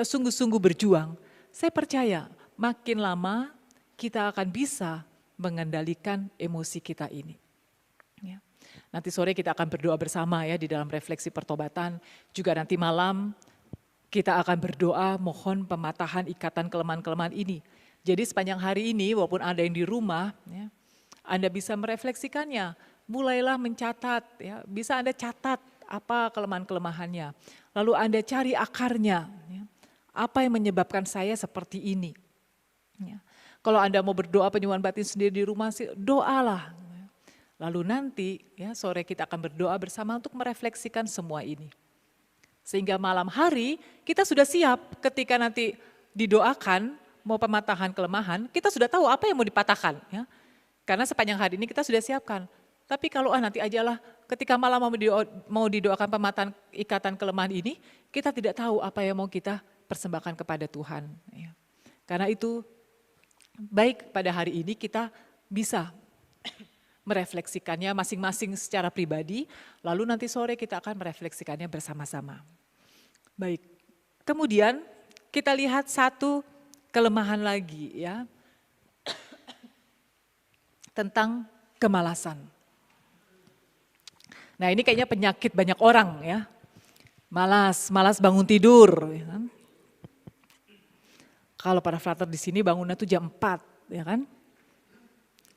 D: sungguh-sungguh berjuang, saya percaya makin lama kita akan bisa mengendalikan emosi kita ini. Ya. Nanti sore kita akan berdoa bersama ya di dalam refleksi pertobatan. Juga nanti malam kita akan berdoa mohon pematahan ikatan kelemahan-kelemahan ini. Jadi sepanjang hari ini walaupun Anda yang di rumah, ya, Anda bisa merefleksikannya. Mulailah mencatat, ya, bisa Anda catat apa kelemahan-kelemahannya. Lalu Anda cari akarnya, ya, apa yang menyebabkan saya seperti ini. Ya. Kalau Anda mau berdoa penyembuhan batin sendiri di rumah, doalah. Lalu nanti ya sore kita akan berdoa bersama untuk merefleksikan semua ini. Sehingga malam hari kita sudah siap ketika nanti didoakan mau pematahan kelemahan, kita sudah tahu apa yang mau dipatahkan. Ya. Karena sepanjang hari ini kita sudah siapkan. Tapi kalau nanti ajalah ketika malam mau didoakan pematahan ikatan kelemahan ini, kita tidak tahu apa yang mau kita persembahkan kepada Tuhan. Ya. Karena itu baik pada hari ini kita bisa merefleksikannya masing-masing secara pribadi, lalu nanti sore kita akan merefleksikannya bersama-sama. Baik, kemudian kita lihat satu kelemahan lagi ya, tentang kemalasan. Nah ini kayaknya penyakit banyak orang ya, malas bangun tidur. Ya kan? Kalau para frater di sini bangunnya tuh jam 4 ya kan.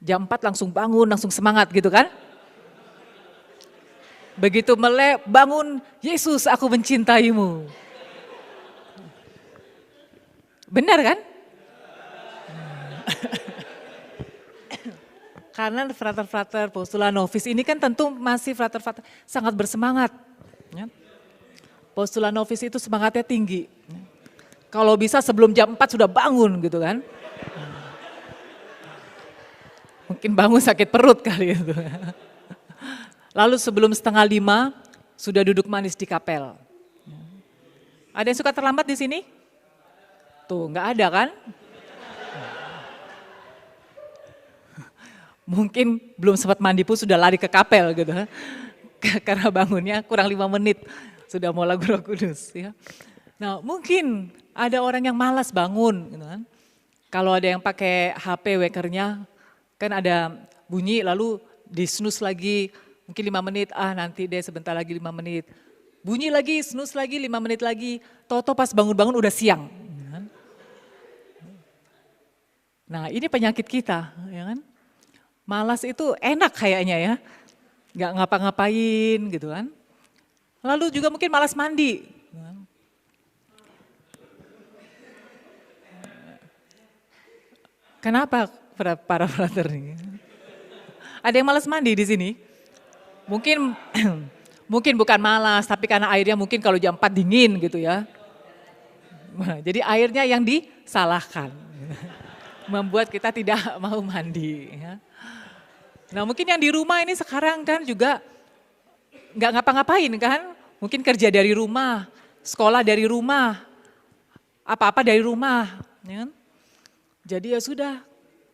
D: Jam 4 langsung bangun, langsung semangat gitu kan. Begitu melek, bangun, Yesus aku mencintaimu. Benar kan? Karena frater-frater Postula Novis ini kan tentu masih frater-frater sangat bersemangat. Postula Novis itu semangatnya tinggi. Kalau bisa sebelum jam 4 sudah bangun gitu kan. Mungkin bangun sakit perut kali itu. Lalu sebelum 4:30 sudah duduk manis di kapel. Ada yang suka terlambat di sini? Tuh nggak ada kan? Mungkin belum sempat mandi pun sudah lari ke kapel gitu. Karena bangunnya kurang 5 menit sudah mau lagu Roh Kudus. Ya. Nah mungkin ada orang yang malas bangun. Gitu kan. Kalau ada yang pakai HP wakernya, kan ada bunyi lalu di snooze lagi mungkin 5 menit, nanti deh sebentar lagi 5 menit. Bunyi lagi, snooze lagi 5 menit lagi, toto pas bangun-bangun udah siang. Nah ini penyakit kita, ya kan? Malas itu enak kayaknya ya, gak ngapa-ngapain gitu kan. Lalu juga mungkin malas mandi. Kenapa para frater ini? Ada yang malas mandi di sini? Mungkin bukan malas, tapi karena airnya mungkin kalau jam 4 dingin gitu ya. Nah, jadi airnya yang disalahkan. Membuat kita tidak mau mandi. Ya. Nah mungkin yang di rumah ini sekarang kan juga nggak ngapa-ngapain kan. Mungkin kerja dari rumah, sekolah dari rumah, apa-apa dari rumah. Ya kan? Jadi ya sudah,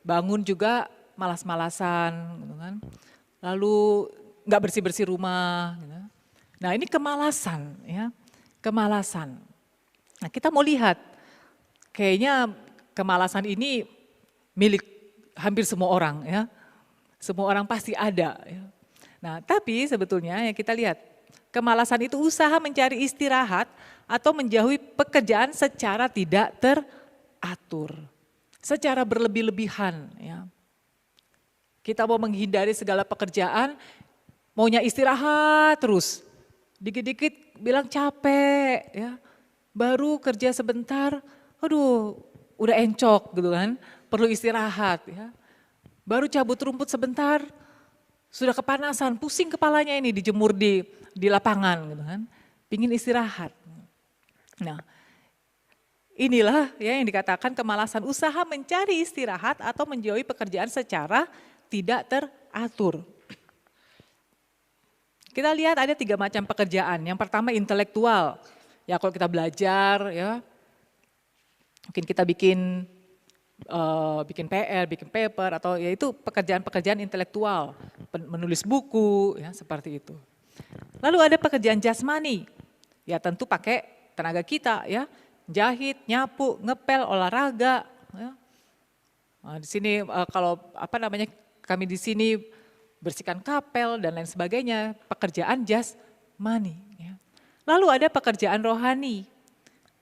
D: bangun juga malas-malasan. Gitu kan. Lalu nggak bersih-bersih rumah. Gitu. Nah ini kemalasan. Ya, kemalasan. Nah kita mau lihat, kayaknya kemalasan ini milik hampir semua orang ya. Semua orang pasti ada. Ya. Nah tapi sebetulnya yang kita lihat, kemalasan itu usaha mencari istirahat atau menjauhi pekerjaan secara tidak teratur. Secara berlebih-lebihan. Ya. Kita mau menghindari segala pekerjaan, maunya istirahat terus. Dikit-dikit bilang capek ya. Baru kerja sebentar, aduh udah encok gitu kan, perlu istirahat ya. Baru cabut rumput sebentar, sudah kepanasan, pusing kepalanya ini dijemur di lapangan gitu kan, pingin istirahat. Nah inilah ya yang dikatakan kemalasan, usaha mencari istirahat atau menjauhi pekerjaan secara tidak teratur. Kita lihat ada 3 macam pekerjaan, yang pertama intelektual. Ya kalau kita belajar ya, mungkin kita bikin PR, bikin paper atau ya itu pekerjaan-pekerjaan intelektual, menulis buku ya seperti itu. Lalu ada pekerjaan jasmani, ya tentu pakai tenaga kita ya, jahit, nyapu, ngepel, olahraga. Ya. Nah, di sini kalau kami di sini bersihkan kapel dan lain sebagainya, pekerjaan jasmani. Ya. Lalu ada pekerjaan rohani,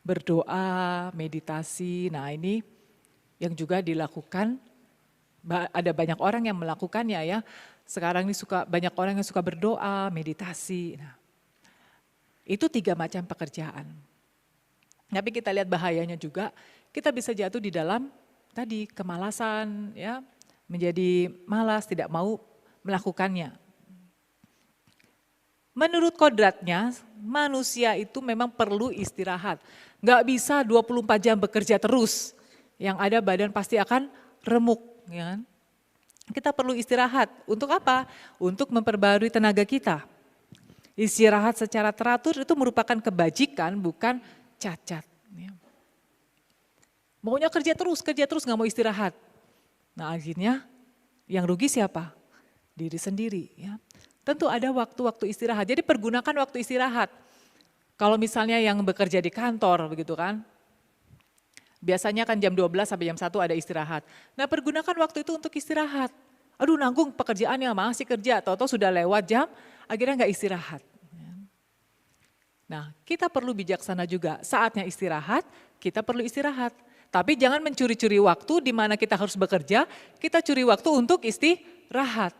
D: berdoa, meditasi, nah ini yang juga dilakukan, ada banyak orang yang melakukannya ya. Sekarang ini banyak orang yang suka berdoa, meditasi. Nah, itu 3 macam pekerjaan. Tapi kita lihat bahayanya juga, kita bisa jatuh di dalam tadi kemalasan ya, menjadi malas, tidak mau melakukannya. Menurut kodratnya, manusia itu memang perlu istirahat. Nggak bisa 24 jam bekerja terus. Yang ada badan pasti akan remuk. Ya kan? Kita perlu istirahat. Untuk apa? Untuk memperbarui tenaga kita. Istirahat secara teratur itu merupakan kebajikan, bukan cacat. Ya. Maunya kerja terus nggak mau istirahat. Nah akhirnya yang rugi siapa? Diri sendiri. Ya. Tentu ada waktu-waktu istirahat. Jadi pergunakan waktu istirahat. Kalau misalnya yang bekerja di kantor begitu kan. Biasanya kan jam 12 sampai jam 1 ada istirahat. Nah pergunakan waktu itu untuk istirahat. Aduh nanggung pekerjaannya masih kerja. Tahu-tahu sudah lewat jam akhirnya nggak istirahat. Nah kita perlu bijaksana juga. Saatnya istirahat kita perlu istirahat. Tapi jangan mencuri-curi waktu di mana kita harus bekerja. Kita curi waktu untuk istirahat.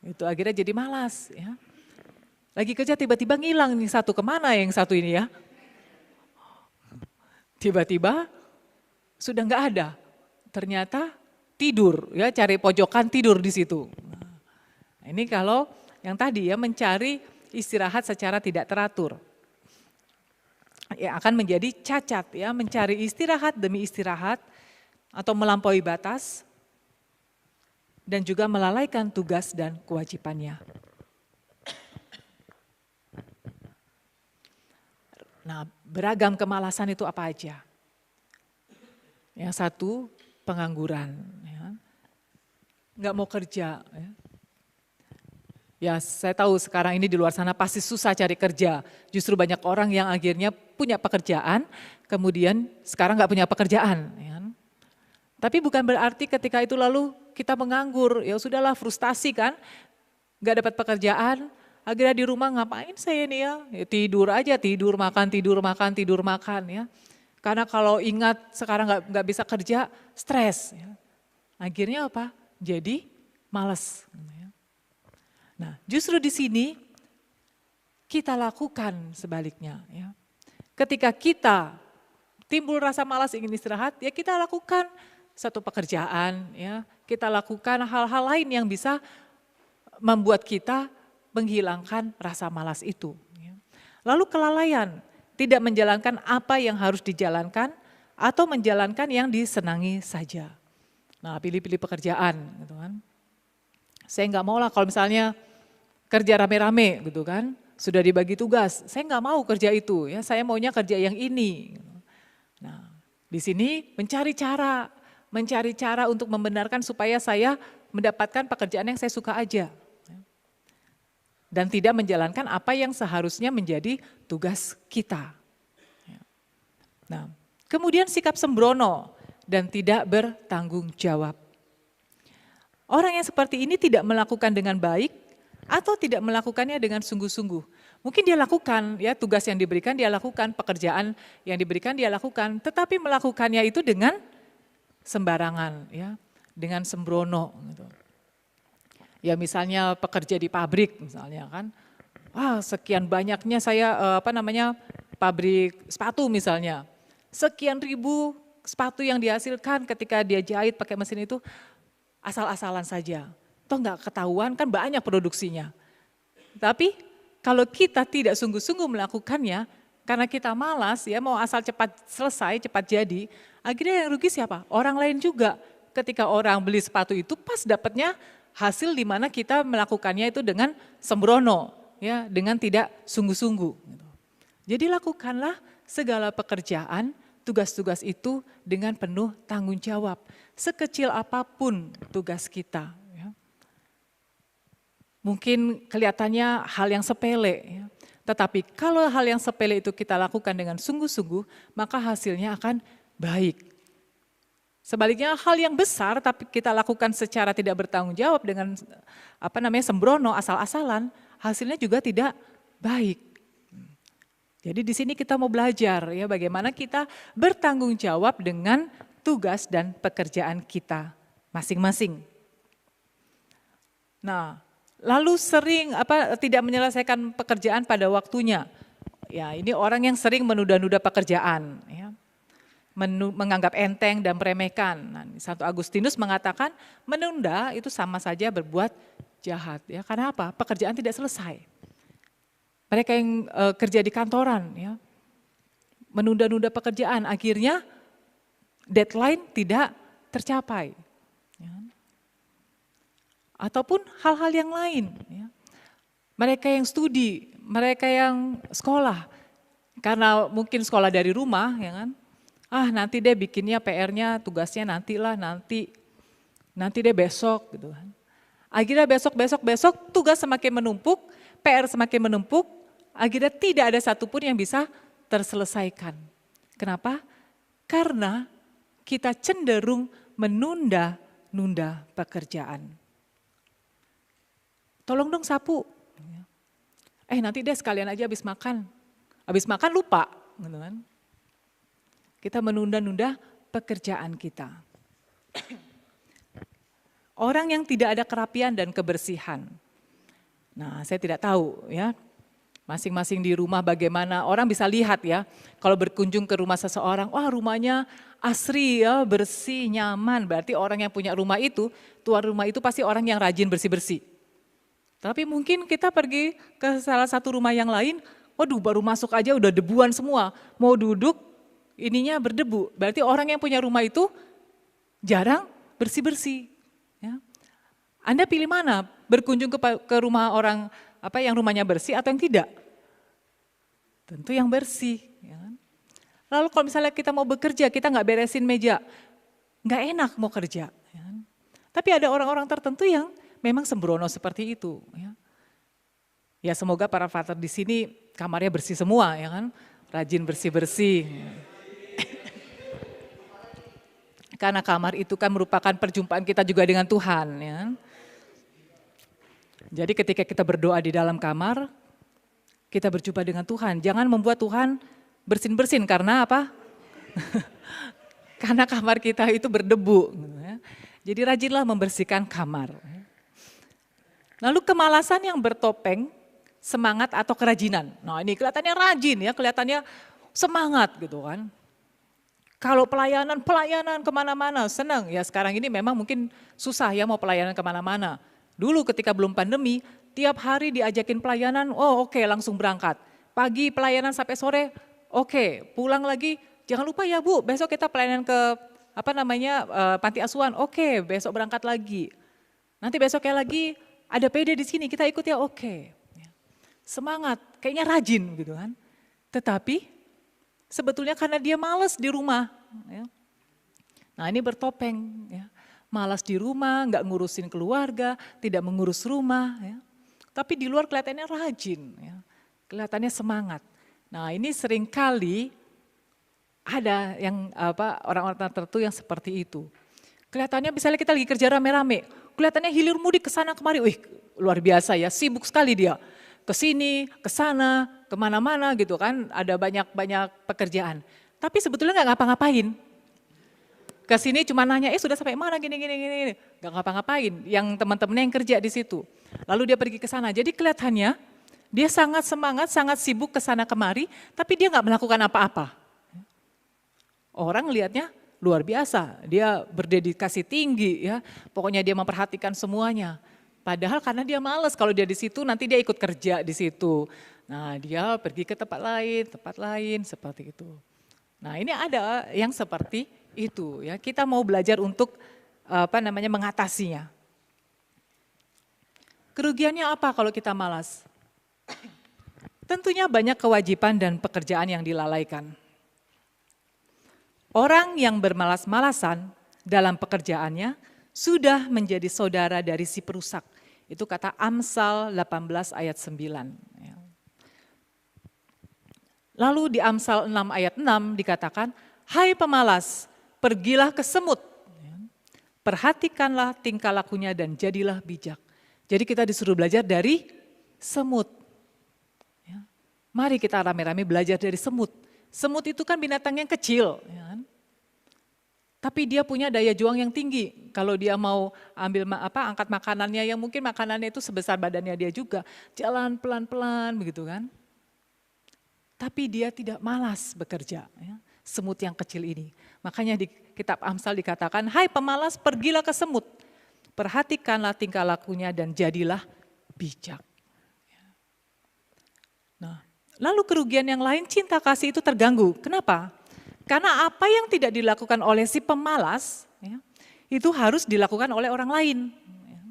D: Itu akhirnya jadi malas ya. Lagi kerja tiba-tiba ngilang nih satu, kemana yang satu ini ya. Tiba-tiba sudah nggak ada. Ternyata tidur ya, cari pojokan tidur di situ. Nah, ini kalau yang tadi ya mencari istirahat secara tidak teratur. Ya akan menjadi cacat ya, mencari istirahat demi istirahat atau melampaui batas. Dan juga melalaikan tugas dan kewajibannya. Nah, beragam kemalasan itu apa aja? Yang satu, pengangguran. Ya. Nggak mau kerja. Ya, saya tahu sekarang ini di luar sana pasti susah cari kerja. Justru banyak orang yang akhirnya punya pekerjaan, kemudian sekarang nggak punya pekerjaan. Ya. Tapi bukan berarti ketika itu lalu kita menganggur, ya sudahlah frustasi kan, gak dapat pekerjaan, akhirnya di rumah ngapain saya nih ya, tidur aja, tidur makan ya. Karena kalau ingat sekarang gak bisa kerja, stres. Ya. Akhirnya apa? Jadi malas. Nah justru di sini kita lakukan sebaliknya. Ya. Ketika kita timbul rasa malas ingin istirahat, ya kita lakukan satu pekerjaan, ya kita lakukan hal-hal lain yang bisa membuat kita menghilangkan rasa malas itu. Lalu kelalaian, tidak menjalankan apa yang harus dijalankan atau menjalankan yang disenangi saja. Nah, pilih-pilih pekerjaan gitu kan. Saya nggak mau lah kalau misalnya kerja rame-rame gitu kan, sudah dibagi tugas, saya nggak mau kerja itu ya, saya maunya kerja yang ini. Nah, di sini mencari cara untuk membenarkan supaya saya mendapatkan pekerjaan yang saya suka aja. Dan tidak menjalankan apa yang seharusnya menjadi tugas kita. Nah, kemudian sikap sembrono dan tidak bertanggung jawab. Orang yang seperti ini tidak melakukan dengan baik atau tidak melakukannya dengan sungguh-sungguh. Mungkin dia lakukan ya, tugas yang diberikan dia lakukan, pekerjaan yang diberikan dia lakukan, tetapi melakukannya itu dengan sembarangan ya, dengan sembrono gitu. Ya misalnya pekerja di pabrik misalnya kan, wah sekian banyaknya saya pabrik sepatu misalnya, sekian ribu sepatu yang dihasilkan ketika dia jahit pakai mesin itu asal-asalan saja. Toh nggak ketahuan kan banyak produksinya. Tapi kalau kita tidak sungguh-sungguh melakukannya, karena kita malas ya mau asal cepat selesai, cepat jadi, akhirnya yang rugi siapa? Orang lain juga. Ketika orang beli sepatu itu pas dapatnya hasil di mana kita melakukannya itu dengan sembrono, ya, dengan tidak sungguh-sungguh. Jadi lakukanlah segala pekerjaan, tugas-tugas itu dengan penuh tanggung jawab, sekecil apapun tugas kita. Ya. Mungkin kelihatannya hal yang sepele, ya. Tetapi kalau hal yang sepele itu kita lakukan dengan sungguh-sungguh, maka hasilnya akan baik. Sebaliknya hal yang besar tapi kita lakukan secara tidak bertanggung jawab dengan sembrono, asal-asalan, hasilnya juga tidak baik. Jadi di sini kita mau belajar ya bagaimana kita bertanggung jawab dengan tugas dan pekerjaan kita masing-masing. Nah, lalu sering tidak menyelesaikan pekerjaan pada waktunya. Ya, ini orang yang sering menunda-nunda pekerjaan ya. Menganggap enteng dan meremehkan. Nah, Santo Agustinus mengatakan menunda itu sama saja berbuat jahat. Ya, karena apa? Pekerjaan tidak selesai. Mereka yang kerja di kantoran, ya, menunda-nunda pekerjaan, akhirnya deadline tidak tercapai. Ya. Ataupun hal-hal yang lain. Ya. Mereka yang studi, mereka yang sekolah, karena mungkin sekolah dari rumah, ya kan? Nanti deh bikinnya PR-nya, tugasnya nanti deh besok gitu kan. Akhirnya besok tugas semakin menumpuk, PR semakin menumpuk, akhirnya tidak ada satupun yang bisa terselesaikan. Kenapa? Karena kita cenderung menunda-nunda pekerjaan. Tolong dong sapu. Nanti deh sekalian aja habis makan lupa gitu kan. Kita menunda-nunda pekerjaan kita. Orang yang tidak ada kerapian dan kebersihan. Nah, saya tidak tahu ya, masing-masing di rumah bagaimana, orang bisa lihat ya, kalau berkunjung ke rumah seseorang, wah rumahnya asri ya, bersih, nyaman, berarti orang yang punya rumah itu, tuan rumah itu pasti orang yang rajin bersih-bersih. Tapi mungkin kita pergi ke salah satu rumah yang lain, waduh baru masuk aja udah debuan semua, mau duduk, ininya berdebu, berarti orang yang punya rumah itu jarang bersih-bersih. Ya. Anda pilih mana? Berkunjung ke rumah orang yang rumahnya bersih atau yang tidak? Tentu yang bersih. Ya. Lalu kalau misalnya kita mau bekerja, kita nggak beresin meja, nggak enak mau kerja. Ya. Tapi ada orang-orang tertentu yang memang sembrono seperti itu. Ya semoga para father di sini kamarnya bersih semua, ya kan? Rajin bersih-bersih. Karena kamar itu kan merupakan perjumpaan kita juga dengan Tuhan. Ya. Jadi ketika kita berdoa di dalam kamar, kita berjumpa dengan Tuhan. Jangan membuat Tuhan bersin-bersin karena apa? Karena kamar kita itu berdebu. Ya. Jadi rajinlah membersihkan kamar. Lalu kemalasan yang bertopeng, semangat atau kerajinan. Nah ini kelihatannya rajin ya, kelihatannya semangat gitu kan. Kalau pelayanan kemana-mana senang. Ya sekarang ini memang mungkin susah ya mau pelayanan kemana-mana. Dulu ketika belum pandemi, tiap hari diajakin pelayanan, oh oke, langsung berangkat. Pagi pelayanan sampai sore, oke, pulang lagi, jangan lupa ya Bu, besok kita pelayanan ke panti asuhan, oke, besok berangkat lagi. Nanti besoknya lagi ada PD di sini, kita ikut ya, oke. Semangat, kayaknya rajin gitu kan. Tetapi sebetulnya karena dia malas di rumah. Ya. Nah ini bertopeng, ya. Malas di rumah, nggak ngurusin keluarga, tidak mengurus rumah. Ya. Tapi di luar kelihatannya rajin, ya. Kelihatannya semangat. Nah ini seringkali ada yang orang-orang tertentu yang seperti itu. Kelihatannya misalnya kita lagi kerja rame-rame, kelihatannya hilir mudik ke sana kemari, wih luar biasa ya, sibuk sekali dia. Ke sini, ke sana, kemana-mana gitu kan, ada banyak pekerjaan. Tapi sebetulnya nggak ngapa-ngapain. Ke sini cuma nanya, sudah sampai mana gini, nggak ngapa-ngapain. Yang teman-temannya yang kerja di situ. Lalu dia pergi ke sana. Jadi kelihatannya dia sangat semangat, sangat sibuk ke sana kemari, tapi dia nggak melakukan apa-apa. Orang lihatnya luar biasa, dia berdedikasi tinggi ya, pokoknya dia memperhatikan semuanya. Padahal karena dia malas, kalau dia di situ nanti dia ikut kerja di situ. Nah dia pergi ke tempat lain seperti itu. Nah ini ada yang seperti itu ya, kita mau belajar untuk mengatasinya. Kerugiannya apa kalau kita malas? Tentunya banyak kewajiban dan pekerjaan yang dilalaikan. Orang yang bermalas-malasan dalam pekerjaannya sudah menjadi saudara dari si perusak. Itu kata Amsal 18 ayat 9. Lalu di Amsal 6 ayat 6 dikatakan, hai pemalas, pergilah ke semut. Perhatikanlah tingkah lakunya dan jadilah bijak. Jadi kita disuruh belajar dari semut. Mari kita rame-rame belajar dari semut. Semut itu kan binatang yang kecil. Tapi dia punya daya juang yang tinggi. Kalau dia mau angkat makanannya yang mungkin makanannya itu sebesar badannya dia juga. Jalan pelan-pelan begitu kan. Tapi dia tidak malas bekerja. Ya. Semut yang kecil ini. Makanya di kitab Amsal dikatakan, hai pemalas pergilah ke semut. Perhatikanlah tingkah lakunya dan jadilah bijak. Nah, lalu kerugian yang lain cinta kasih itu terganggu. Kenapa? Karena apa yang tidak dilakukan oleh si pemalas, ya, itu harus dilakukan oleh orang lain. Ya.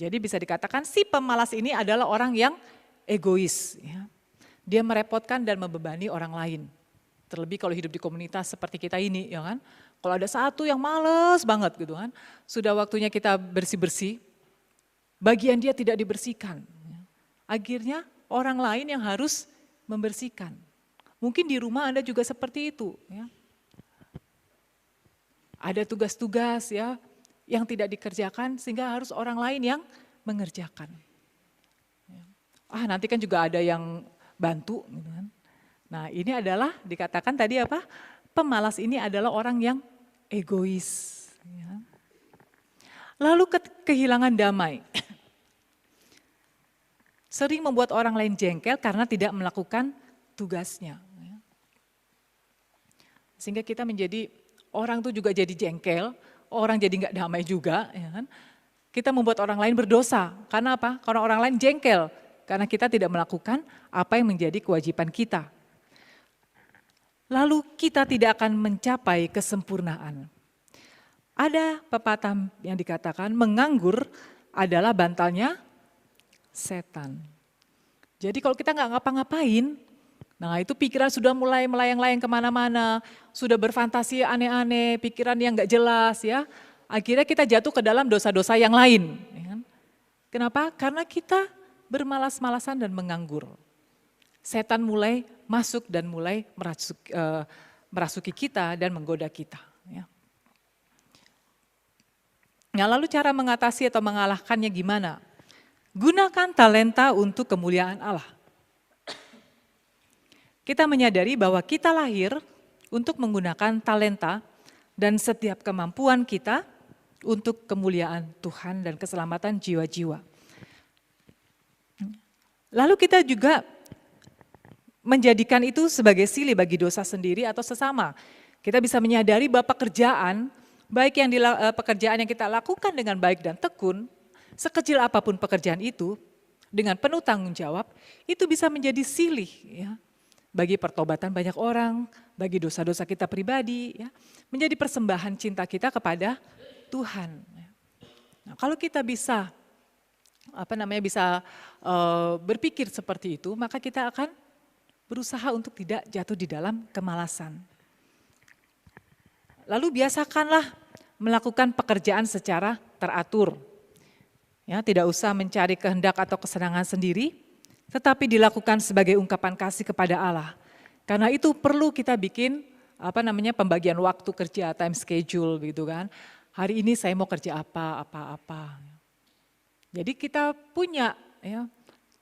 D: Jadi bisa dikatakan si pemalas ini adalah orang yang egois. Ya. Dia merepotkan dan membebani orang lain. Terlebih kalau hidup di komunitas seperti kita ini, ya kan. Kalau ada satu yang males banget gitu kan, sudah waktunya kita bersih-bersih, bagian dia tidak dibersihkan. Ya. Akhirnya orang lain yang harus membersihkan. Mungkin di rumah Anda juga seperti itu. Ya. Ada tugas-tugas ya yang tidak dikerjakan sehingga harus orang lain yang mengerjakan. Ya. Nanti kan juga ada yang bantu. Gitu kan. Nah ini adalah dikatakan tadi apa? Pemalas ini adalah orang yang egois. Ya. Lalu kehilangan damai. Sering membuat orang lain jengkel karena tidak melakukan tugasnya. Sehingga kita menjadi, orang itu juga jadi jengkel, orang jadi nggak damai juga. Ya kan? Kita membuat orang lain berdosa, karena apa? Karena orang lain jengkel, karena kita tidak melakukan apa yang menjadi kewajiban kita. Lalu kita tidak akan mencapai kesempurnaan. Ada pepatah yang dikatakan menganggur adalah bantalnya setan. Jadi kalau kita nggak ngapa-ngapain, nah itu pikiran sudah mulai melayang-layang kemana-mana, sudah berfantasi aneh-aneh, pikiran yang gak jelas ya. Akhirnya kita jatuh ke dalam dosa-dosa yang lain. Ya. Kenapa? Karena kita bermalas-malasan dan menganggur. Setan mulai masuk dan mulai merasuki kita dan menggoda kita. Ya. Nah lalu cara mengatasi atau mengalahkannya gimana? Gunakan talenta untuk kemuliaan Allah. Kita menyadari bahwa kita lahir untuk menggunakan talenta dan setiap kemampuan kita untuk kemuliaan Tuhan dan keselamatan jiwa-jiwa. Lalu kita juga menjadikan itu sebagai silih bagi dosa sendiri atau sesama. Kita bisa menyadari bahwa pekerjaan yang kita lakukan dengan baik dan tekun, sekecil apapun pekerjaan itu, dengan penuh tanggung jawab, itu bisa menjadi silih ya, bagi pertobatan banyak orang, bagi dosa-dosa kita pribadi, ya, menjadi persembahan cinta kita kepada Tuhan. Nah, kalau kita bisa berpikir seperti itu, maka kita akan berusaha untuk tidak jatuh di dalam kemalasan. Lalu biasakanlah melakukan pekerjaan secara teratur. Ya, tidak usah mencari kehendak atau kesenangan sendiri, tetapi dilakukan sebagai ungkapan kasih kepada Allah. Karena itu perlu kita bikin pembagian waktu kerja, time schedule gitu kan. Hari ini saya mau kerja apa. Jadi kita punya, ya,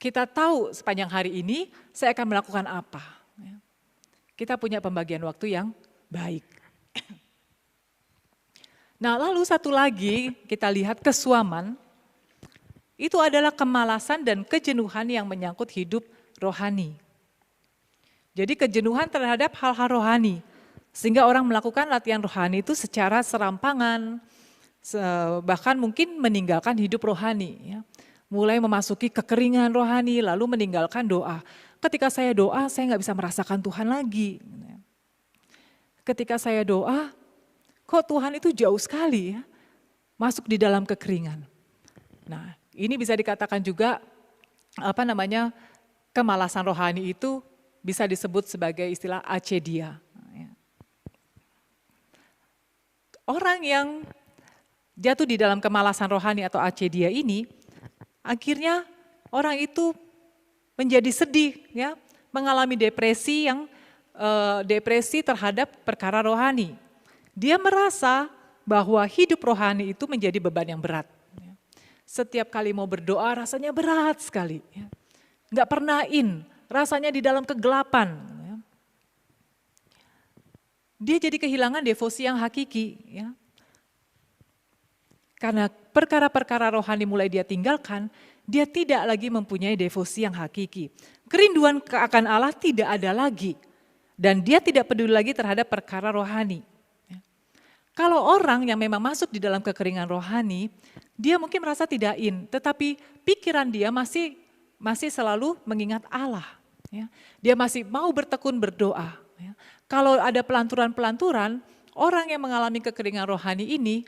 D: kita tahu sepanjang hari ini saya akan melakukan apa. Ya. Kita punya pembagian waktu yang baik. Nah, lalu satu lagi kita lihat kesuaman, itu adalah kemalasan dan kejenuhan yang menyangkut hidup rohani. Jadi kejenuhan terhadap hal-hal rohani, sehingga orang melakukan latihan rohani itu secara serampangan, bahkan mungkin meninggalkan hidup rohani. Ya. Mulai memasuki kekeringan rohani, lalu meninggalkan doa. Ketika saya doa, saya nggak bisa merasakan Tuhan lagi. Ketika saya doa, kok Tuhan itu jauh sekali ya, masuk di dalam kekeringan. Nah, ini bisa dikatakan juga kemalasan rohani itu bisa disebut sebagai istilah acedia. Orang yang jatuh di dalam kemalasan rohani atau acedia ini, akhirnya orang itu menjadi sedih, ya, mengalami depresi depresi terhadap perkara rohani. Dia merasa bahwa hidup rohani itu menjadi beban yang berat. Setiap kali mau berdoa rasanya berat sekali. Nggak pernah rasanya di dalam kegelapan. Dia jadi kehilangan devosi yang hakiki. Ya. Karena perkara-perkara rohani mulai dia tinggalkan, dia tidak lagi mempunyai devosi yang hakiki. Kerinduan akan Allah tidak ada lagi. Dan dia tidak peduli lagi terhadap perkara rohani. Kalau orang yang memang masuk di dalam kekeringan rohani, dia mungkin merasa tidak tetapi pikiran dia masih selalu mengingat Allah. Ya. Dia masih mau bertekun berdoa. Ya. Kalau ada pelanturan-pelanturan, orang yang mengalami kekeringan rohani ini,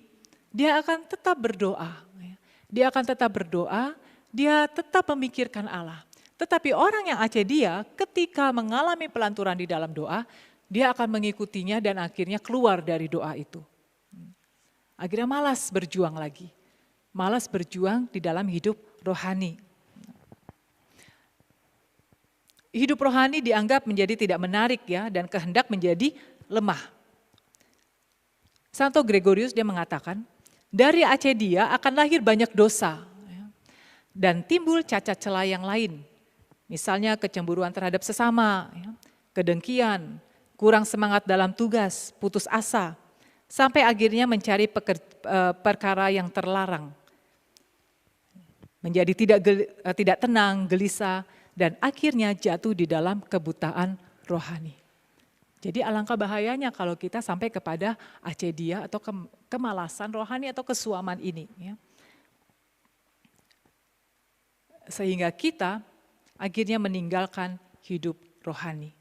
D: dia akan tetap berdoa. Ya. Dia akan tetap berdoa, dia tetap memikirkan Allah. Tetapi orang yang acedia ketika mengalami pelanturan di dalam doa, dia akan mengikutinya dan akhirnya keluar dari doa itu. Akhirnya malas berjuang lagi. Malas berjuang di dalam hidup rohani. Hidup rohani dianggap menjadi tidak menarik ya, dan kehendak menjadi lemah. Santo Gregorius dia mengatakan, dari acedia akan lahir banyak dosa. Dan timbul cacat celah yang lain. Misalnya kecemburuan terhadap sesama, kedengkian, kurang semangat dalam tugas, putus asa, sampai akhirnya mencari perkara yang terlarang. Menjadi tidak tenang, gelisah, dan akhirnya jatuh di dalam kebutaan rohani. Jadi alangkah bahayanya kalau kita sampai kepada acedia atau kemalasan rohani atau kesuaman ini. Ya. Sehingga kita akhirnya meninggalkan hidup rohani.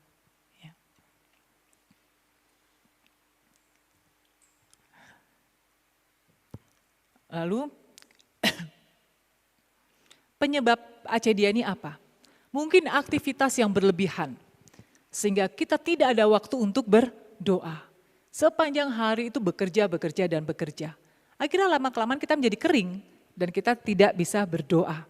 D: Ya. Lalu penyebab acedia ini apa? Mungkin aktivitas yang berlebihan, sehingga kita tidak ada waktu untuk berdoa. Sepanjang hari itu bekerja. Akhirnya lama-kelamaan kita menjadi kering dan kita tidak bisa berdoa.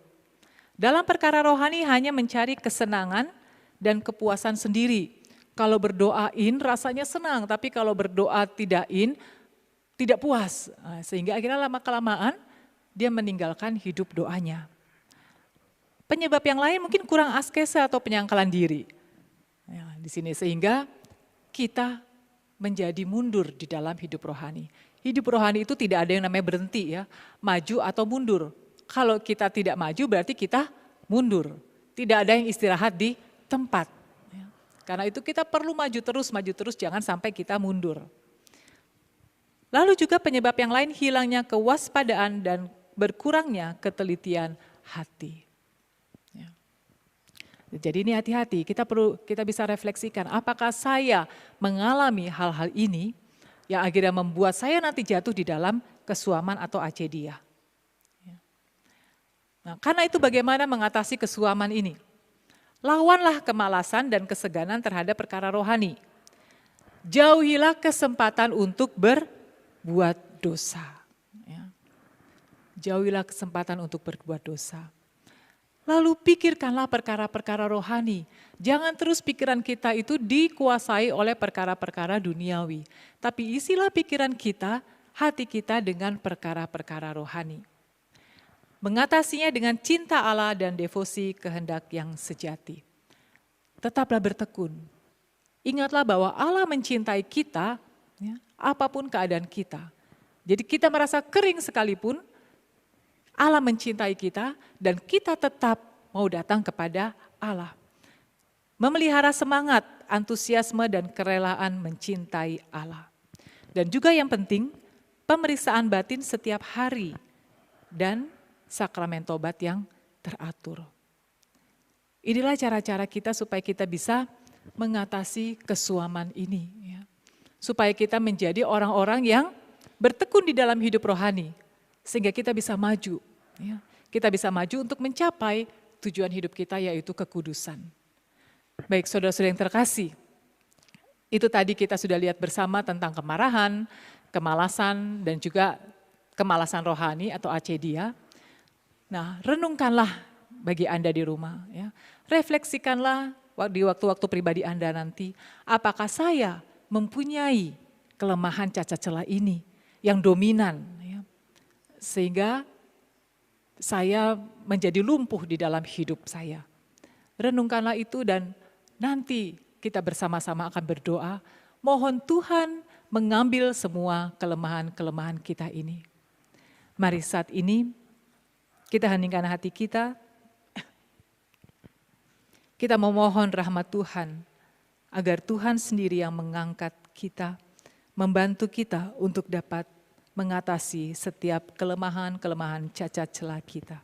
D: Dalam perkara rohani hanya mencari kesenangan dan kepuasan sendiri. Kalau berdoain rasanya senang, tapi kalau berdoa tidak puas. Sehingga akhirnya lama-kelamaan dia meninggalkan hidup doanya. Penyebab yang lain mungkin kurang askesa atau penyangkalan diri. Ya, di sini sehingga kita menjadi mundur di dalam hidup rohani. Hidup rohani itu tidak ada yang namanya berhenti ya, maju atau mundur. Kalau kita tidak maju berarti kita mundur. Tidak ada yang istirahat di tempat. Ya. Karena itu kita perlu maju terus, jangan sampai kita mundur. Lalu juga penyebab yang lain hilangnya kewaspadaan dan berkurangnya ketelitian hati. Ya. Jadi ini hati-hati, kita bisa refleksikan apakah saya mengalami hal-hal ini yang akhirnya membuat saya nanti jatuh di dalam kesuaman atau acedia. Ya. Nah, karena itu bagaimana mengatasi kesuaman ini? Lawanlah kemalasan dan keseganan terhadap perkara rohani. Jauhilah kesempatan untuk berbuat dosa. Ya. Jauhilah kesempatan untuk berbuat dosa. Lalu pikirkanlah perkara-perkara rohani. Jangan terus pikiran kita itu dikuasai oleh perkara-perkara duniawi. Tapi isilah pikiran kita, hati kita dengan perkara-perkara rohani. Mengatasinya dengan cinta Allah dan devosi kehendak yang sejati. Tetaplah bertekun. Ingatlah bahwa Allah mencintai kita, ya, apapun keadaan kita. Jadi kita merasa kering sekalipun, Allah mencintai kita dan kita tetap mau datang kepada Allah. Memelihara semangat, antusiasme dan kerelaan mencintai Allah. Dan juga yang penting, pemeriksaan batin setiap hari dan sakramen tobat yang teratur. Inilah cara-cara kita supaya kita bisa mengatasi kesuaman ini. Ya. Supaya kita menjadi orang-orang yang bertekun di dalam hidup rohani. Sehingga kita bisa maju. Ya. Kita bisa maju untuk mencapai tujuan hidup kita yaitu kekudusan. Baik saudara-saudara yang terkasih, itu tadi kita sudah lihat bersama tentang kemarahan, kemalasan dan juga kemalasan rohani atau acedia. Nah, renungkanlah bagi Anda di rumah. Ya. Refleksikanlah di waktu-waktu pribadi Anda nanti, apakah saya mempunyai kelemahan cacat celah ini yang dominan, ya, sehingga saya menjadi lumpuh di dalam hidup saya. Renungkanlah itu dan nanti kita bersama-sama akan berdoa, mohon Tuhan mengambil semua kelemahan-kelemahan kita ini. Mari saat ini kita heningkan hati kita, kita memohon rahmat Tuhan, agar Tuhan sendiri yang mengangkat kita, membantu kita untuk dapat mengatasi setiap kelemahan-kelemahan cacat celah kita.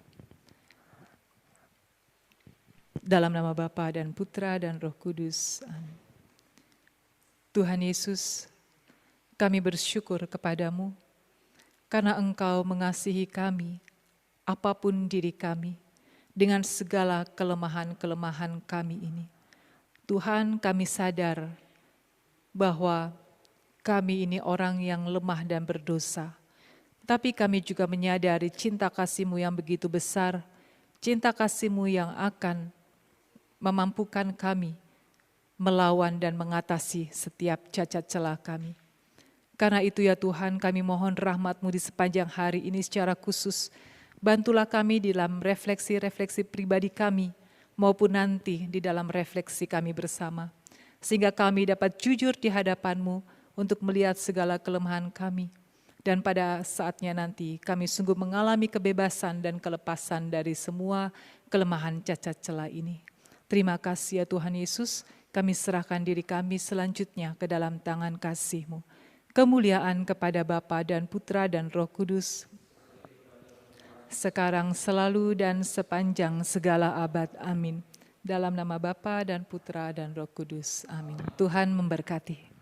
D: Dalam nama Bapa dan Putra dan Roh Kudus. Amin. Tuhan Yesus, kami bersyukur kepadamu karena Engkau mengasihi kami, apapun diri kami, dengan segala kelemahan-kelemahan kami ini. Tuhan, kami sadar bahwa kami ini orang yang lemah dan berdosa. Tapi kami juga menyadari cinta kasih-Mu yang begitu besar, cinta kasih-Mu yang akan memampukan kami melawan dan mengatasi setiap cacat celah kami. Karena itu ya Tuhan, kami mohon rahmat-Mu di sepanjang hari ini secara khusus. Bantulah kami di dalam refleksi-refleksi pribadi kami, maupun nanti di dalam refleksi kami bersama. Sehingga kami dapat jujur di hadapan-Mu untuk melihat segala kelemahan kami. Dan pada saatnya nanti kami sungguh mengalami kebebasan dan kelepasan dari semua kelemahan cacat celah ini. Terima kasih ya Tuhan Yesus, kami serahkan diri kami selanjutnya ke dalam tangan kasih-Mu. Kemuliaan kepada Bapa dan Putra dan Roh Kudus, sekarang selalu dan sepanjang segala abad. Amin. Dalam nama Bapa dan Putra dan Roh Kudus. Amin. Tuhan memberkati.